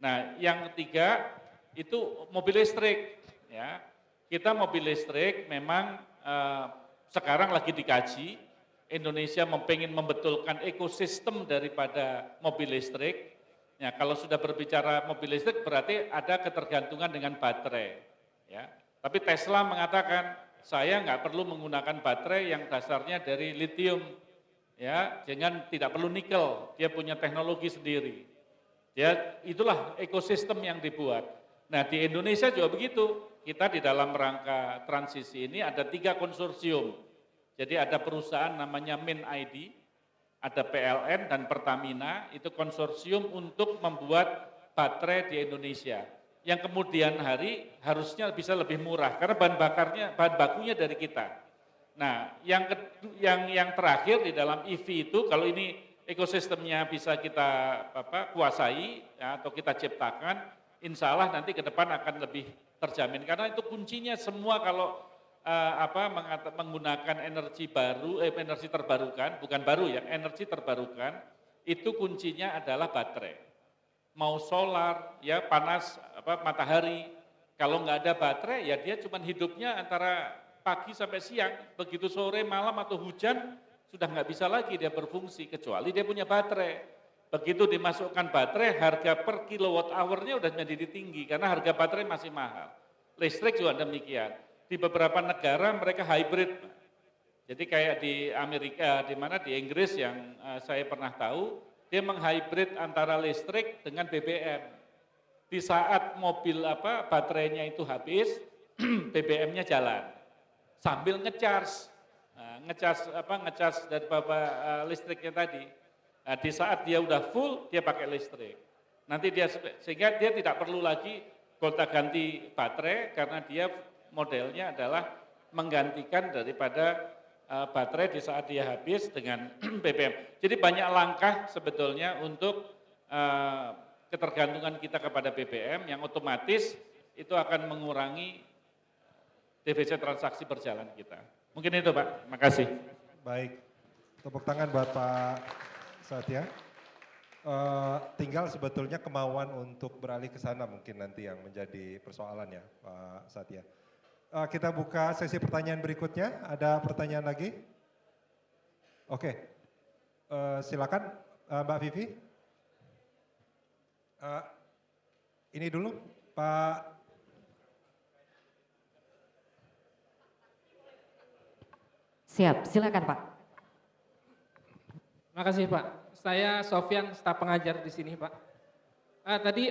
Nah, yang ketiga itu mobil listrik. Ya, kita mobil listrik memang sekarang lagi dikaji. Indonesia mempengen membetulkan ekosistem daripada mobil listrik. Ya, kalau sudah berbicara mobil listrik berarti ada ketergantungan dengan baterai. Ya, tapi Tesla mengatakan saya nggak perlu menggunakan baterai yang dasarnya dari lithium. Ya, jangan tidak perlu nikel. Dia punya teknologi sendiri. Ya, itulah ekosistem yang dibuat. Nah, di Indonesia juga begitu. Kita di dalam rangka transisi ini ada 3 konsorsium. Jadi ada perusahaan namanya MinID, ada PLN dan Pertamina, itu konsorsium untuk membuat baterai di Indonesia. Yang kemudian hari harusnya bisa lebih murah karena bahan bakunya dari kita. Nah, yang terakhir di dalam EV itu kalau ini ekosistemnya bisa kita kuasai ya, atau kita ciptakan, insya Allah nanti ke depan akan lebih terjamin karena itu kuncinya semua kalau menggunakan energi baru, energi terbarukan, bukan baru ya, energi terbarukan, itu kuncinya adalah baterai. Mau solar, ya panas, matahari, kalau nggak ada baterai ya dia cuma hidupnya antara pagi sampai siang, begitu sore, malam atau hujan, sudah nggak bisa lagi dia berfungsi, kecuali dia punya baterai. Begitu dimasukkan baterai, harga per kilowatt hour-nya udah menjadi tinggi, karena harga baterai masih mahal. Listrik juga demikian. Di beberapa negara mereka hybrid. Jadi kayak di Amerika, di mana di Inggris yang saya pernah tahu, dia menghybrid antara listrik dengan BBM. Di saat mobil baterainya itu habis, BBM-nya jalan sambil ngecas, ngecas dari listriknya tadi. Nah, di saat dia udah full, dia pakai listrik. Nanti dia sehingga dia tidak perlu lagi gonta-ganti baterai karena dia modelnya adalah menggantikan daripada baterai di saat dia habis dengan BBM. Jadi banyak langkah sebetulnya untuk ketergantungan kita kepada BBM yang otomatis itu akan mengurangi defisit transaksi berjalan kita. Mungkin itu Pak, makasih. Baik, tepuk tangan buat Pak Satya. Tinggal sebetulnya kemauan untuk beralih ke sana mungkin nanti yang menjadi persoalan ya Pak Satya. Kita buka sesi pertanyaan berikutnya. Ada pertanyaan lagi? Oke, silakan Mbak Vivi. Ini dulu Pak. Siap, silakan Pak. Makasih Pak. Saya Sofyan, staf pengajar di sini Pak. Tadi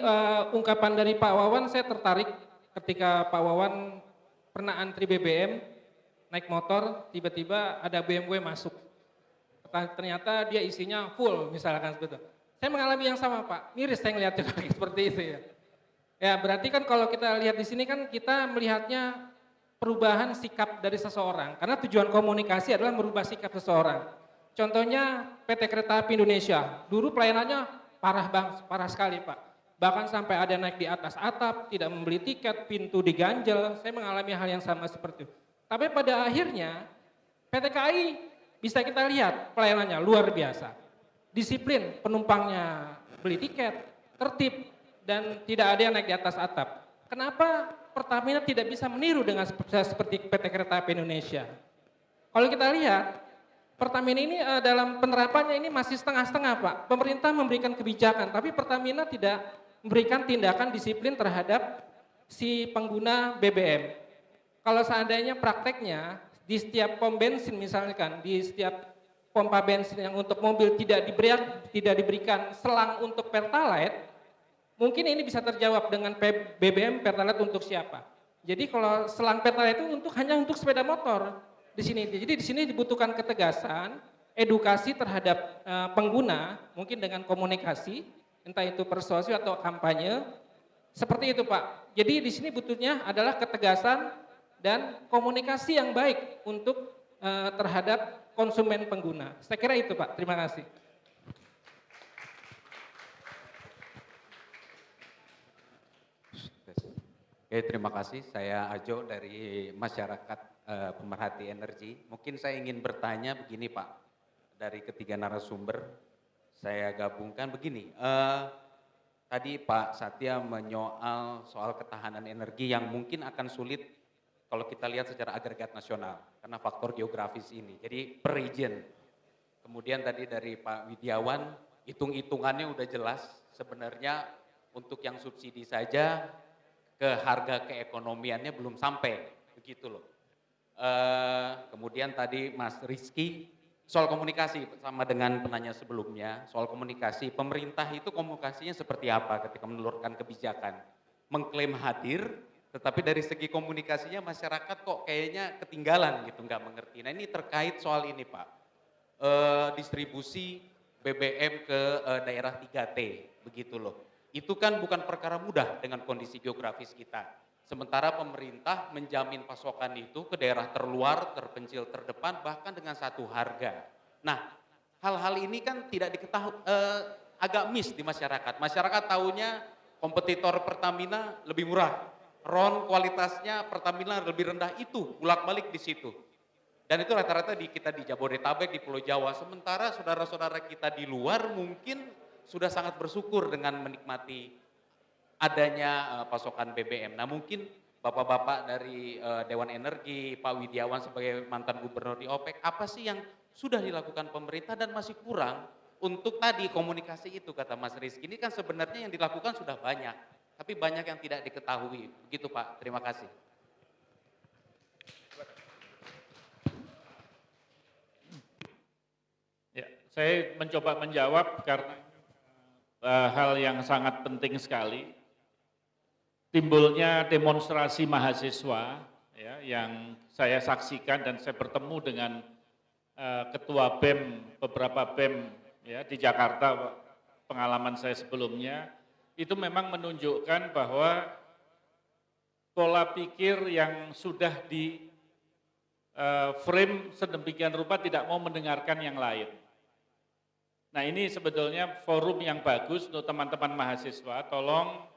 ungkapan dari Pak Wawan saya tertarik ketika Pak Wawan pernah antri BBM, naik motor, tiba-tiba ada BMW masuk. Ternyata dia isinya full misalkan seperti itu. Saya mengalami yang sama Pak, miris saya ngelihat juga seperti itu ya. Ya berarti kan kalau kita lihat di sini kan kita melihatnya perubahan sikap dari seseorang. Karena tujuan komunikasi adalah merubah sikap seseorang. Contohnya PT Kereta Api Indonesia, dulu pelayanannya parah sekali Pak. Bahkan sampai ada naik di atas atap, tidak membeli tiket, pintu diganjel. Saya mengalami hal yang sama seperti itu. Tapi pada akhirnya PT KAI bisa kita lihat pelayanannya luar biasa. Disiplin, penumpangnya beli tiket, tertib, dan tidak ada yang naik di atas atap. Kenapa Pertamina tidak bisa meniru dengan seperti PT Kereta Api Indonesia? Kalau kita lihat, Pertamina ini dalam penerapannya ini masih setengah-setengah Pak. Pemerintah memberikan kebijakan, tapi Pertamina tidak memberikan tindakan disiplin terhadap si pengguna BBM. Kalau seandainya prakteknya di setiap pom bensin misalkan, di setiap pompa bensin yang untuk mobil tidak diberikan selang untuk Pertalite, mungkin ini bisa terjawab dengan BBM Pertalite untuk siapa. Jadi kalau selang Pertalite itu hanya untuk sepeda motor. Di sini, jadi di sini dibutuhkan ketegasan, edukasi terhadap pengguna, mungkin dengan komunikasi, entah itu persuasi atau kampanye, seperti itu Pak. Jadi di sini butuhnya adalah ketegasan dan komunikasi yang baik untuk terhadap konsumen pengguna. Saya kira itu Pak. Terima kasih. Oke, terima kasih. Saya Ajo dari masyarakat pemerhati energi. Mungkin saya ingin bertanya begini Pak, dari ketiga narasumber, saya gabungkan begini. Tadi Pak Satya menyoal soal ketahanan energi yang mungkin akan sulit kalau kita lihat secara agregat nasional karena faktor geografis ini. Jadi per region. Kemudian tadi dari Pak Widiawan, hitung-hitungannya udah jelas sebenarnya untuk yang subsidi saja ke harga keekonomiannya belum sampai, begitu loh. Kemudian tadi Mas Rizky, soal komunikasi sama dengan penanya sebelumnya, soal komunikasi, pemerintah itu komunikasinya seperti apa ketika menelurkan kebijakan? Mengklaim hadir, tetapi dari segi komunikasinya masyarakat kok kayaknya ketinggalan gitu, nggak mengerti. Nah ini terkait soal ini Pak. Distribusi BBM ke daerah 3T, begitu loh. Itu kan bukan perkara mudah dengan kondisi geografis kita. Sementara pemerintah menjamin pasokan itu ke daerah terluar, terpencil, terdepan, bahkan dengan satu harga. Nah, hal-hal ini kan tidak diketahui, agak miss di masyarakat. Masyarakat tahunya kompetitor Pertamina lebih murah, RON kualitasnya Pertamina lebih rendah, itu bolak-balik di situ. Dan itu rata-rata kita di Jabodetabek, di Pulau Jawa. Sementara saudara-saudara kita di luar mungkin sudah sangat bersyukur dengan menikmati adanya pasokan BBM. Nah mungkin bapak-bapak dari Dewan Energi, Pak Widiawan sebagai mantan gubernur di OPEC, apa sih yang sudah dilakukan pemerintah dan masih kurang untuk tadi komunikasi itu, kata Mas Rizky. Ini kan sebenarnya yang dilakukan sudah banyak, tapi banyak yang tidak diketahui. Begitu Pak, terima kasih. Ya, saya mencoba menjawab karena hal yang sangat penting sekali. Timbulnya demonstrasi mahasiswa ya, yang saya saksikan dan saya bertemu dengan ketua BEM, beberapa BEM ya, di Jakarta, pengalaman saya sebelumnya, itu memang menunjukkan bahwa pola pikir yang sudah di frame sedemikian rupa tidak mau mendengarkan yang lain. Nah ini sebetulnya forum yang bagus untuk teman-teman mahasiswa, tolong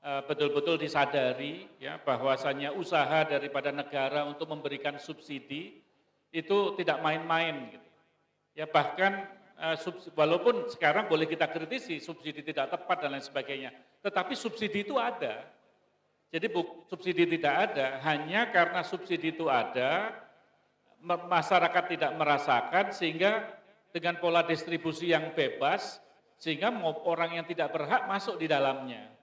betul-betul disadari ya bahwasannya usaha daripada negara untuk memberikan subsidi itu tidak main-main gitu. Ya bahkan walaupun sekarang boleh kita kritisi subsidi tidak tepat dan lain sebagainya, tetapi subsidi itu ada. Jadi subsidi tidak ada hanya karena subsidi itu ada, masyarakat tidak merasakan sehingga dengan pola distribusi yang bebas, sehingga orang yang tidak berhak masuk di dalamnya.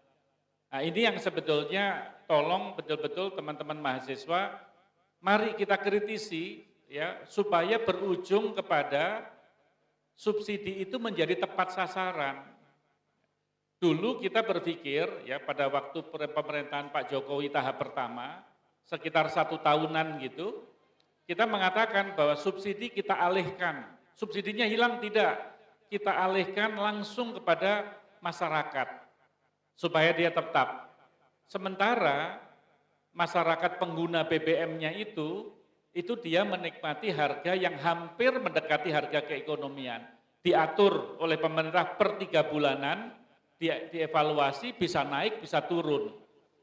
Nah ini yang sebetulnya tolong betul-betul teman-teman mahasiswa, mari kita kritisi ya supaya berujung kepada subsidi itu menjadi tepat sasaran. Dulu kita berpikir ya pada waktu pemerintahan Pak Jokowi tahap pertama, sekitar 1 tahunan gitu, kita mengatakan bahwa subsidi kita alihkan. Subsidinya hilang tidak, kita alihkan langsung kepada masyarakat supaya dia tetap. Sementara masyarakat pengguna BBM-nya itu dia menikmati harga yang hampir mendekati harga keekonomian. Diatur oleh pemerintah per 3 bulanan, dievaluasi bisa naik, bisa turun.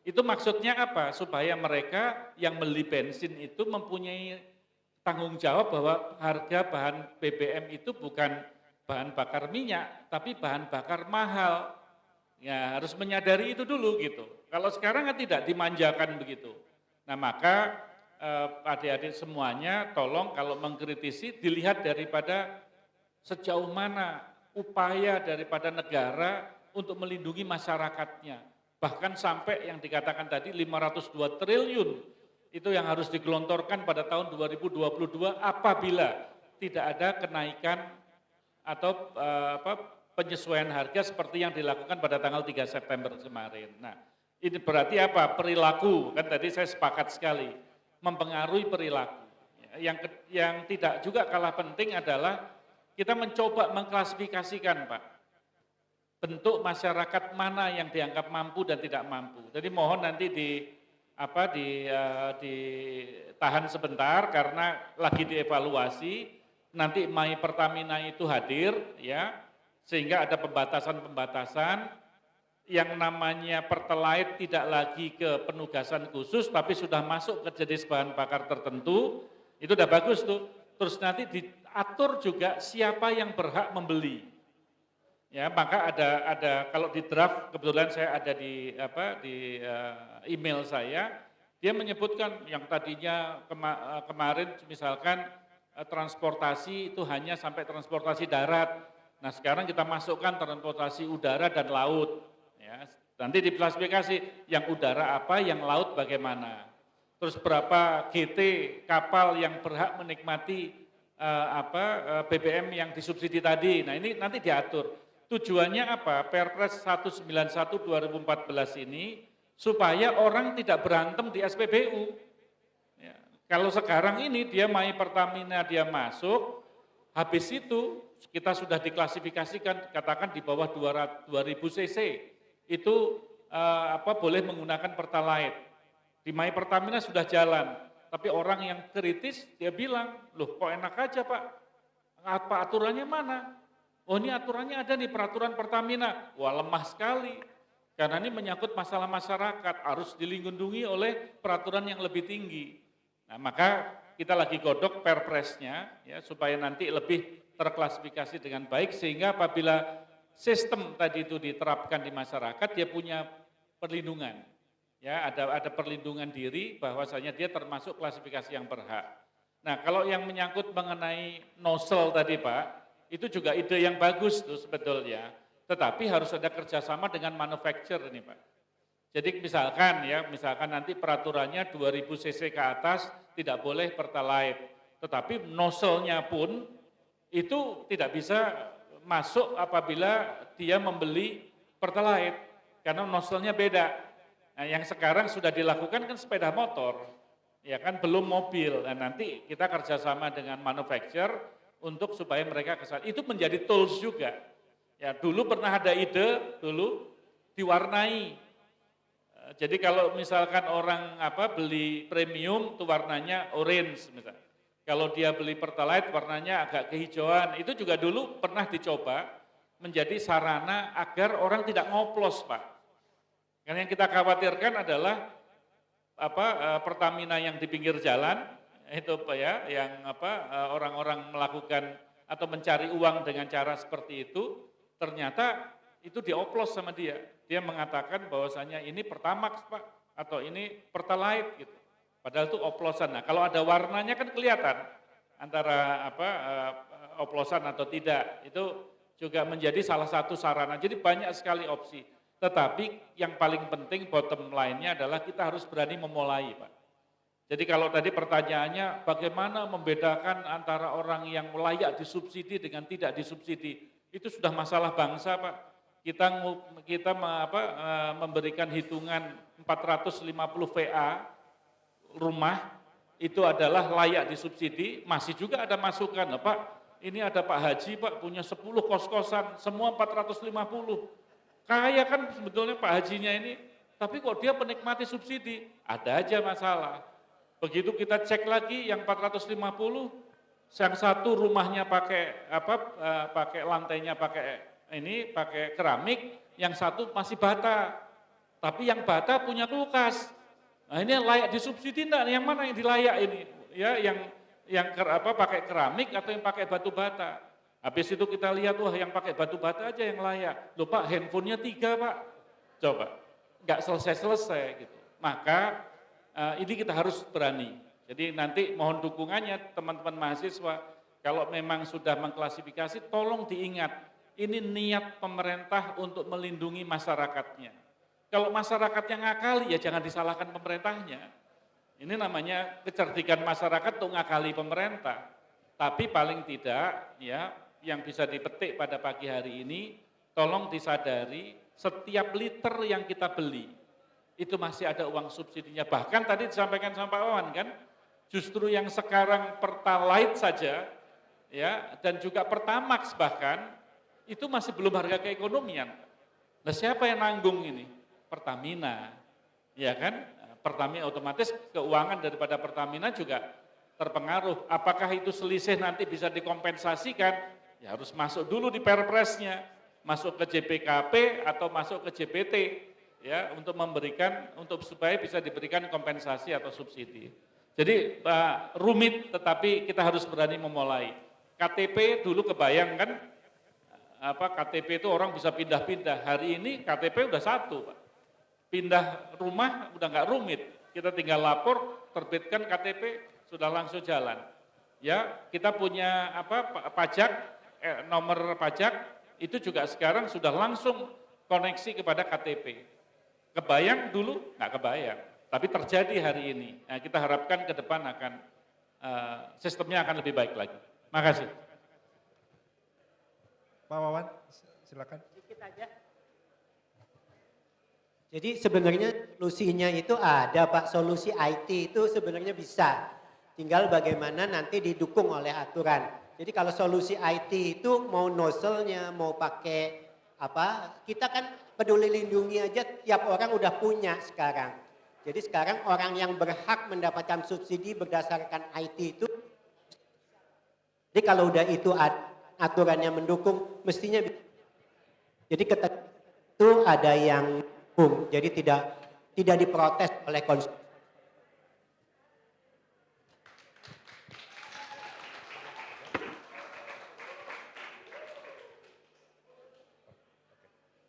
Itu maksudnya apa? Supaya mereka yang beli bensin itu mempunyai tanggung jawab bahwa harga bahan BBM itu bukan bahan bakar minyak, tapi bahan bakar mahal. Ya harus menyadari itu dulu gitu. Kalau sekarang kan tidak dimanjakan begitu. Nah maka adik-adik semuanya tolong kalau mengkritisi dilihat daripada sejauh mana upaya daripada negara untuk melindungi masyarakatnya. Bahkan sampai yang dikatakan tadi 502 triliun itu yang harus digelontorkan pada tahun 2022 apabila tidak ada kenaikan atau penyesuaian harga seperti yang dilakukan pada tanggal 3 September kemarin. Nah, ini berarti apa? Perilaku, kan tadi saya sepakat sekali, mempengaruhi perilaku. Yang tidak juga kalah penting adalah kita mencoba mengklasifikasikan, Pak, bentuk masyarakat mana yang dianggap mampu dan tidak mampu. Jadi mohon nanti ditahan sebentar karena lagi dievaluasi, nanti My Pertamina itu hadir ya, sehingga ada pembatasan-pembatasan yang namanya Pertalite tidak lagi ke penugasan khusus tapi sudah masuk ke jenis bahan bakar tertentu, itu udah bagus tuh. Terus nanti diatur juga siapa yang berhak membeli. Ya, maka ada kalau di draft kebetulan saya ada di email saya, dia menyebutkan yang tadinya kemarin misalkan transportasi itu hanya sampai transportasi darat. Nah, sekarang kita masukkan transportasi udara dan laut. Ya, nanti diklasifikasi yang udara apa, yang laut bagaimana. Terus berapa GT kapal yang berhak menikmati BBM yang disubsidi tadi. Nah, ini nanti diatur. Tujuannya apa? Perpres 191 2014 ini supaya orang tidak berantem di SPBU. Ya, kalau sekarang ini dia My Pertamina dia masuk, habis itu kita sudah diklasifikasikan katakan di bawah 2000 cc itu boleh menggunakan Pertalite. Di My Pertamina sudah jalan, tapi orang yang kritis dia bilang, loh kok enak aja Pak, apa aturannya mana? Oh ini aturannya ada nih peraturan Pertamina. Wah lemah sekali. Karena ini menyangkut masalah masyarakat. Harus dilindungi oleh peraturan yang lebih tinggi. Nah maka kita lagi godok perpresnya ya, supaya nanti lebih terklasifikasi dengan baik. Sehingga apabila sistem tadi itu diterapkan di masyarakat dia punya perlindungan. Ya, ada perlindungan diri bahwasanya dia termasuk klasifikasi yang berhak. Nah kalau yang menyangkut mengenai nozzle tadi Pak, itu juga ide yang bagus tuh sebetulnya, tetapi harus ada kerjasama dengan manufacturer ini Pak. Jadi misalkan nanti peraturannya 2000 cc ke atas tidak boleh Pertalite, tetapi nozzle-nya pun itu tidak bisa masuk apabila dia membeli Pertalite, karena nozzle-nya beda. Nah yang sekarang sudah dilakukan kan sepeda motor, ya kan belum mobil, dan nanti kita kerjasama dengan manufacturer, untuk supaya mereka kesal. Itu menjadi tools juga. Ya, dulu pernah ada ide diwarnai. Jadi kalau misalkan orang beli premium itu warnanya orange misalnya. Kalau dia beli Pertalite warnanya agak kehijauan. Itu juga dulu pernah dicoba menjadi sarana agar orang tidak ngoplos, Pak. Karena yang kita khawatirkan adalah Pertamina yang di pinggir jalan itu orang-orang melakukan atau mencari uang dengan cara seperti itu, ternyata itu dioplos sama dia. Dia mengatakan bahwasanya ini Pertamax Pak, atau ini Pertalite gitu. Padahal itu oplosan. Nah kalau ada warnanya kan kelihatan antara oplosan atau tidak. Itu juga menjadi salah satu sarana. Jadi banyak sekali opsi. Tetapi yang paling penting bottom line-nya adalah kita harus berani memulai Pak. Jadi kalau tadi pertanyaannya bagaimana membedakan antara orang yang layak disubsidi dengan tidak disubsidi, itu sudah masalah bangsa Pak. Kita memberikan hitungan 450 VA rumah itu adalah layak disubsidi, masih juga ada masukan, Pak ini ada Pak Haji Pak punya 10 kos-kosan, semua 450. Kaya kan sebetulnya Pak Hajinya ini, tapi kok dia menikmati subsidi, ada aja masalah. Begitu kita cek lagi yang 450, yang satu rumahnya pakai lantainya pakai keramik, yang satu masih bata. Tapi yang bata punya kulkas. Nah, ini layak disubsidi enggak? Yang mana yang dilayak ini? Ya, yang pakai keramik atau yang pakai batu bata. Habis itu kita lihat wah yang pakai batu bata aja yang layak. Loh Pak, handphonenya 3 Pak. Coba. Enggak selesai-selesai gitu. Maka ini kita harus berani. Jadi nanti mohon dukungannya teman-teman mahasiswa, kalau memang sudah mengklasifikasi, tolong diingat, ini niat pemerintah untuk melindungi masyarakatnya. Kalau masyarakatnya ngakali, ya jangan disalahkan pemerintahnya. Ini namanya kecerdikan masyarakat untuk ngakali pemerintah. Tapi paling tidak, ya yang bisa dipetik pada pagi hari ini, tolong disadari setiap liter yang kita beli, itu masih ada uang subsidinya. Bahkan tadi disampaikan sama Pak Wawan kan, justru yang sekarang Pertalite saja, ya dan juga Pertamax bahkan, itu masih belum harga keekonomian. Nah siapa yang nanggung ini? Pertamina, ya kan? Pertamina otomatis keuangan daripada Pertamina juga terpengaruh. Apakah itu selisih nanti bisa dikompensasikan? Ya harus masuk dulu di perpresnya, masuk ke JPKP atau masuk ke JPT. Ya, untuk supaya bisa diberikan kompensasi atau subsidi. Jadi rumit, tetapi kita harus berani memulai. KTP dulu kebayang kan, KTP itu orang bisa pindah-pindah. Hari ini KTP udah satu, Pak. Pindah rumah udah nggak rumit. Kita tinggal lapor, terbitkan KTP, sudah langsung jalan. Ya, kita punya pajak, nomor pajak itu juga sekarang sudah langsung koneksi kepada KTP. Kebayang dulu? Nggak kebayang. Tapi terjadi hari ini. Nah, kita harapkan ke depan akan sistemnya akan lebih baik lagi. Makasih. Pak Wawan, silakan. Sedikit aja. Jadi sebenarnya solusinya itu ada Pak, solusi IT itu sebenarnya bisa. Tinggal bagaimana nanti didukung oleh aturan. Jadi kalau solusi IT itu mau nozzle-nya, mau pakai kita kan Peduli Lindungi aja tiap orang udah punya sekarang. Jadi sekarang orang yang berhak mendapatkan subsidi berdasarkan IT itu, jadi kalau udah itu aturannya mendukung, mestinya jadi itu ada yang jadi tidak diprotes oleh konsumen.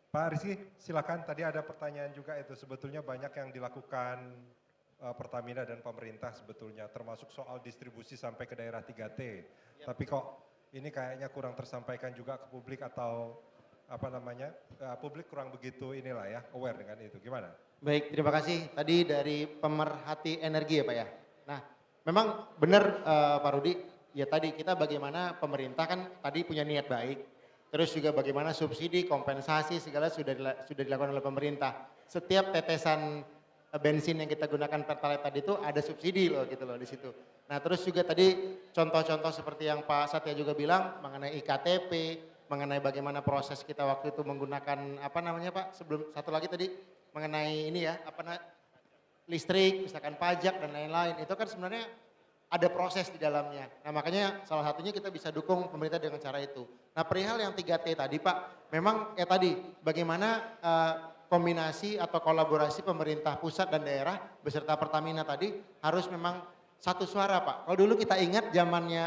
Pak Rizky, silakan. Tadi ada pertanyaan juga itu sebetulnya banyak yang dilakukan Pertamina dan pemerintah sebetulnya, termasuk soal distribusi sampai ke daerah 3T. Ya. Tapi kok ini kayaknya kurang tersampaikan juga ke publik atau publik kurang begitu aware dengan itu. Gimana? Baik, terima kasih. Tadi dari pemerhati energi ya Pak ya. Nah, memang benar Pak Rudi, ya tadi kita bagaimana pemerintah kan tadi punya niat baik. Terus juga bagaimana subsidi, kompensasi segala sudah dilakukan oleh pemerintah. Setiap tetesan bensin yang kita gunakan Pertalite tadi itu ada subsidi loh gitu loh di situ. Nah, terus juga tadi contoh-contoh seperti yang Pak Satya juga bilang mengenai iktp, mengenai bagaimana proses kita waktu itu menggunakan Pak, sebelum satu lagi tadi mengenai ini ya, listrik, misalkan pajak dan lain-lain. Itu kan sebenarnya ada proses di dalamnya. Nah, makanya salah satunya kita bisa dukung pemerintah dengan cara itu. Nah, perihal yang 3T tadi Pak, memang tadi bagaimana kombinasi atau kolaborasi pemerintah pusat dan daerah beserta Pertamina tadi harus memang satu suara Pak. Kalau dulu kita ingat zamannya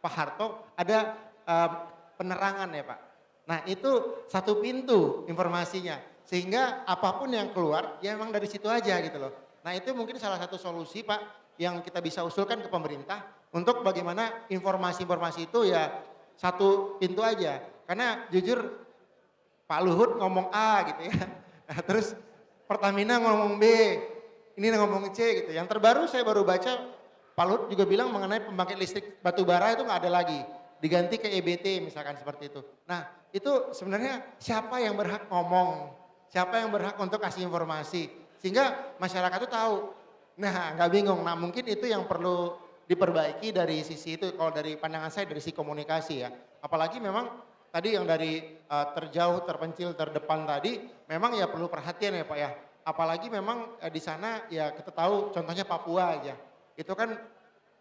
Pak Harto ada penerangan ya Pak. Nah, itu satu pintu informasinya. Sehingga apapun yang keluar ya memang dari situ aja gitu loh. Nah, itu mungkin salah satu solusi Pak yang kita bisa usulkan ke pemerintah untuk bagaimana informasi-informasi itu ya satu pintu aja. Karena jujur Pak Luhut ngomong A gitu ya. Nah, terus Pertamina ngomong B, ini ngomong C gitu. Yang terbaru saya baru baca Pak Luhut juga bilang mengenai pembangkit listrik batu bara itu nggak ada lagi. Diganti ke EBT misalkan seperti itu. Nah, itu sebenarnya siapa yang berhak ngomong? Siapa yang berhak untuk kasih informasi? Sehingga masyarakat itu tahu. Nah, nggak bingung. Nah, mungkin itu yang perlu diperbaiki dari sisi itu. Kalau dari pandangan saya dari sisi komunikasi ya. Apalagi memang tadi yang dari terjauh, terpencil, terdepan tadi, memang ya perlu perhatian ya Pak ya. Apalagi memang di sana ya kita tahu contohnya Papua aja. Itu kan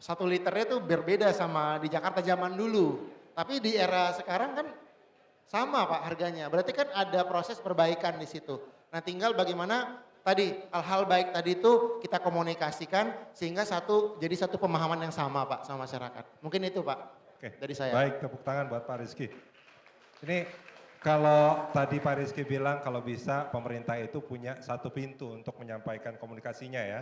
1 liternya tuh berbeda sama di Jakarta zaman dulu. Tapi di era sekarang kan sama Pak harganya. Berarti kan ada proses perbaikan di situ. Nah, tinggal bagaimana tadi hal-hal baik tadi itu kita komunikasikan sehingga jadi satu pemahaman yang sama Pak sama masyarakat. Mungkin itu Pak. Oke, dari saya. Baik, tepuk tangan buat Pak Rizky. Ini kalau tadi Pak Rizky bilang kalau bisa pemerintah itu punya satu pintu untuk menyampaikan komunikasinya ya.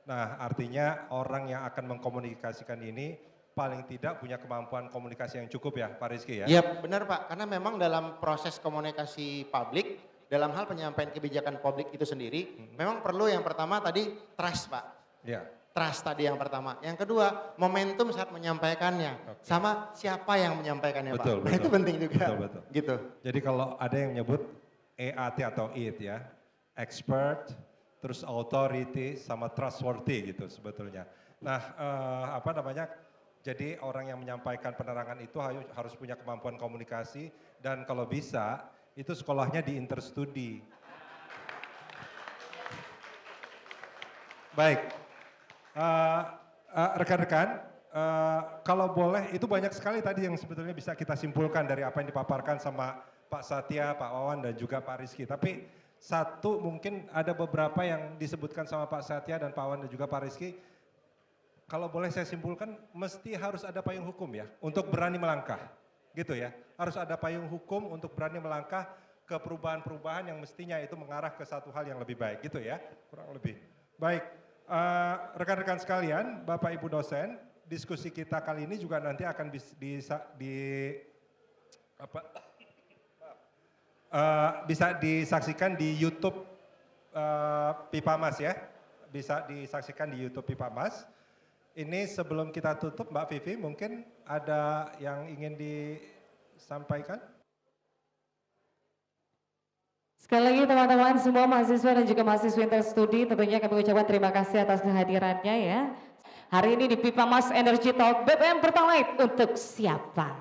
Nah, artinya orang yang akan mengkomunikasikan ini paling tidak punya kemampuan komunikasi yang cukup ya Pak Rizky ya? Iya benar Pak, karena memang dalam proses komunikasi publik, dalam hal penyampaian kebijakan publik itu sendiri, memang perlu yang pertama tadi trust Pak. Iya. Trust tadi yang pertama. Yang kedua, momentum saat menyampaikannya. Okay. Sama siapa yang menyampaikannya betul, Pak. Betul, itu penting juga. Betul. Gitu. Jadi kalau ada yang menyebut EAT atau IT ya, expert, terus authority sama trustworthy gitu sebetulnya. Nah, jadi orang yang menyampaikan penerangan itu harus punya kemampuan komunikasi dan kalau bisa itu sekolahnya di interstudi. Baik, rekan-rekan, kalau boleh itu banyak sekali tadi yang sebetulnya bisa kita simpulkan dari apa yang dipaparkan sama Pak Satya, Pak Wawan dan juga Pak Rizky. Tapi satu mungkin ada beberapa yang disebutkan sama Pak Satya dan Pak Wawan dan juga Pak Rizky. Kalau boleh saya simpulkan, mesti harus ada payung hukum ya untuk berani melangkah. gitu ya. Harus ada payung hukum untuk berani melangkah ke perubahan-perubahan yang mestinya itu mengarah ke satu hal yang lebih baik gitu ya, kurang lebih. Baik, rekan-rekan sekalian, Bapak Ibu dosen, diskusi kita kali ini juga nanti akan bisa disaksikan di YouTube Pipa Mas ya, bisa disaksikan di YouTube Pipa Mas. Ini sebelum kita tutup Mbak Vivi, mungkin ada yang ingin disampaikan? Sekali lagi teman-teman semua mahasiswa dan juga mahasiswa Interstudi tentunya kami ucapkan terima kasih atas kehadirannya ya. Hari ini di Pipa Mas Energy Talk BBM Pertalite untuk siapa?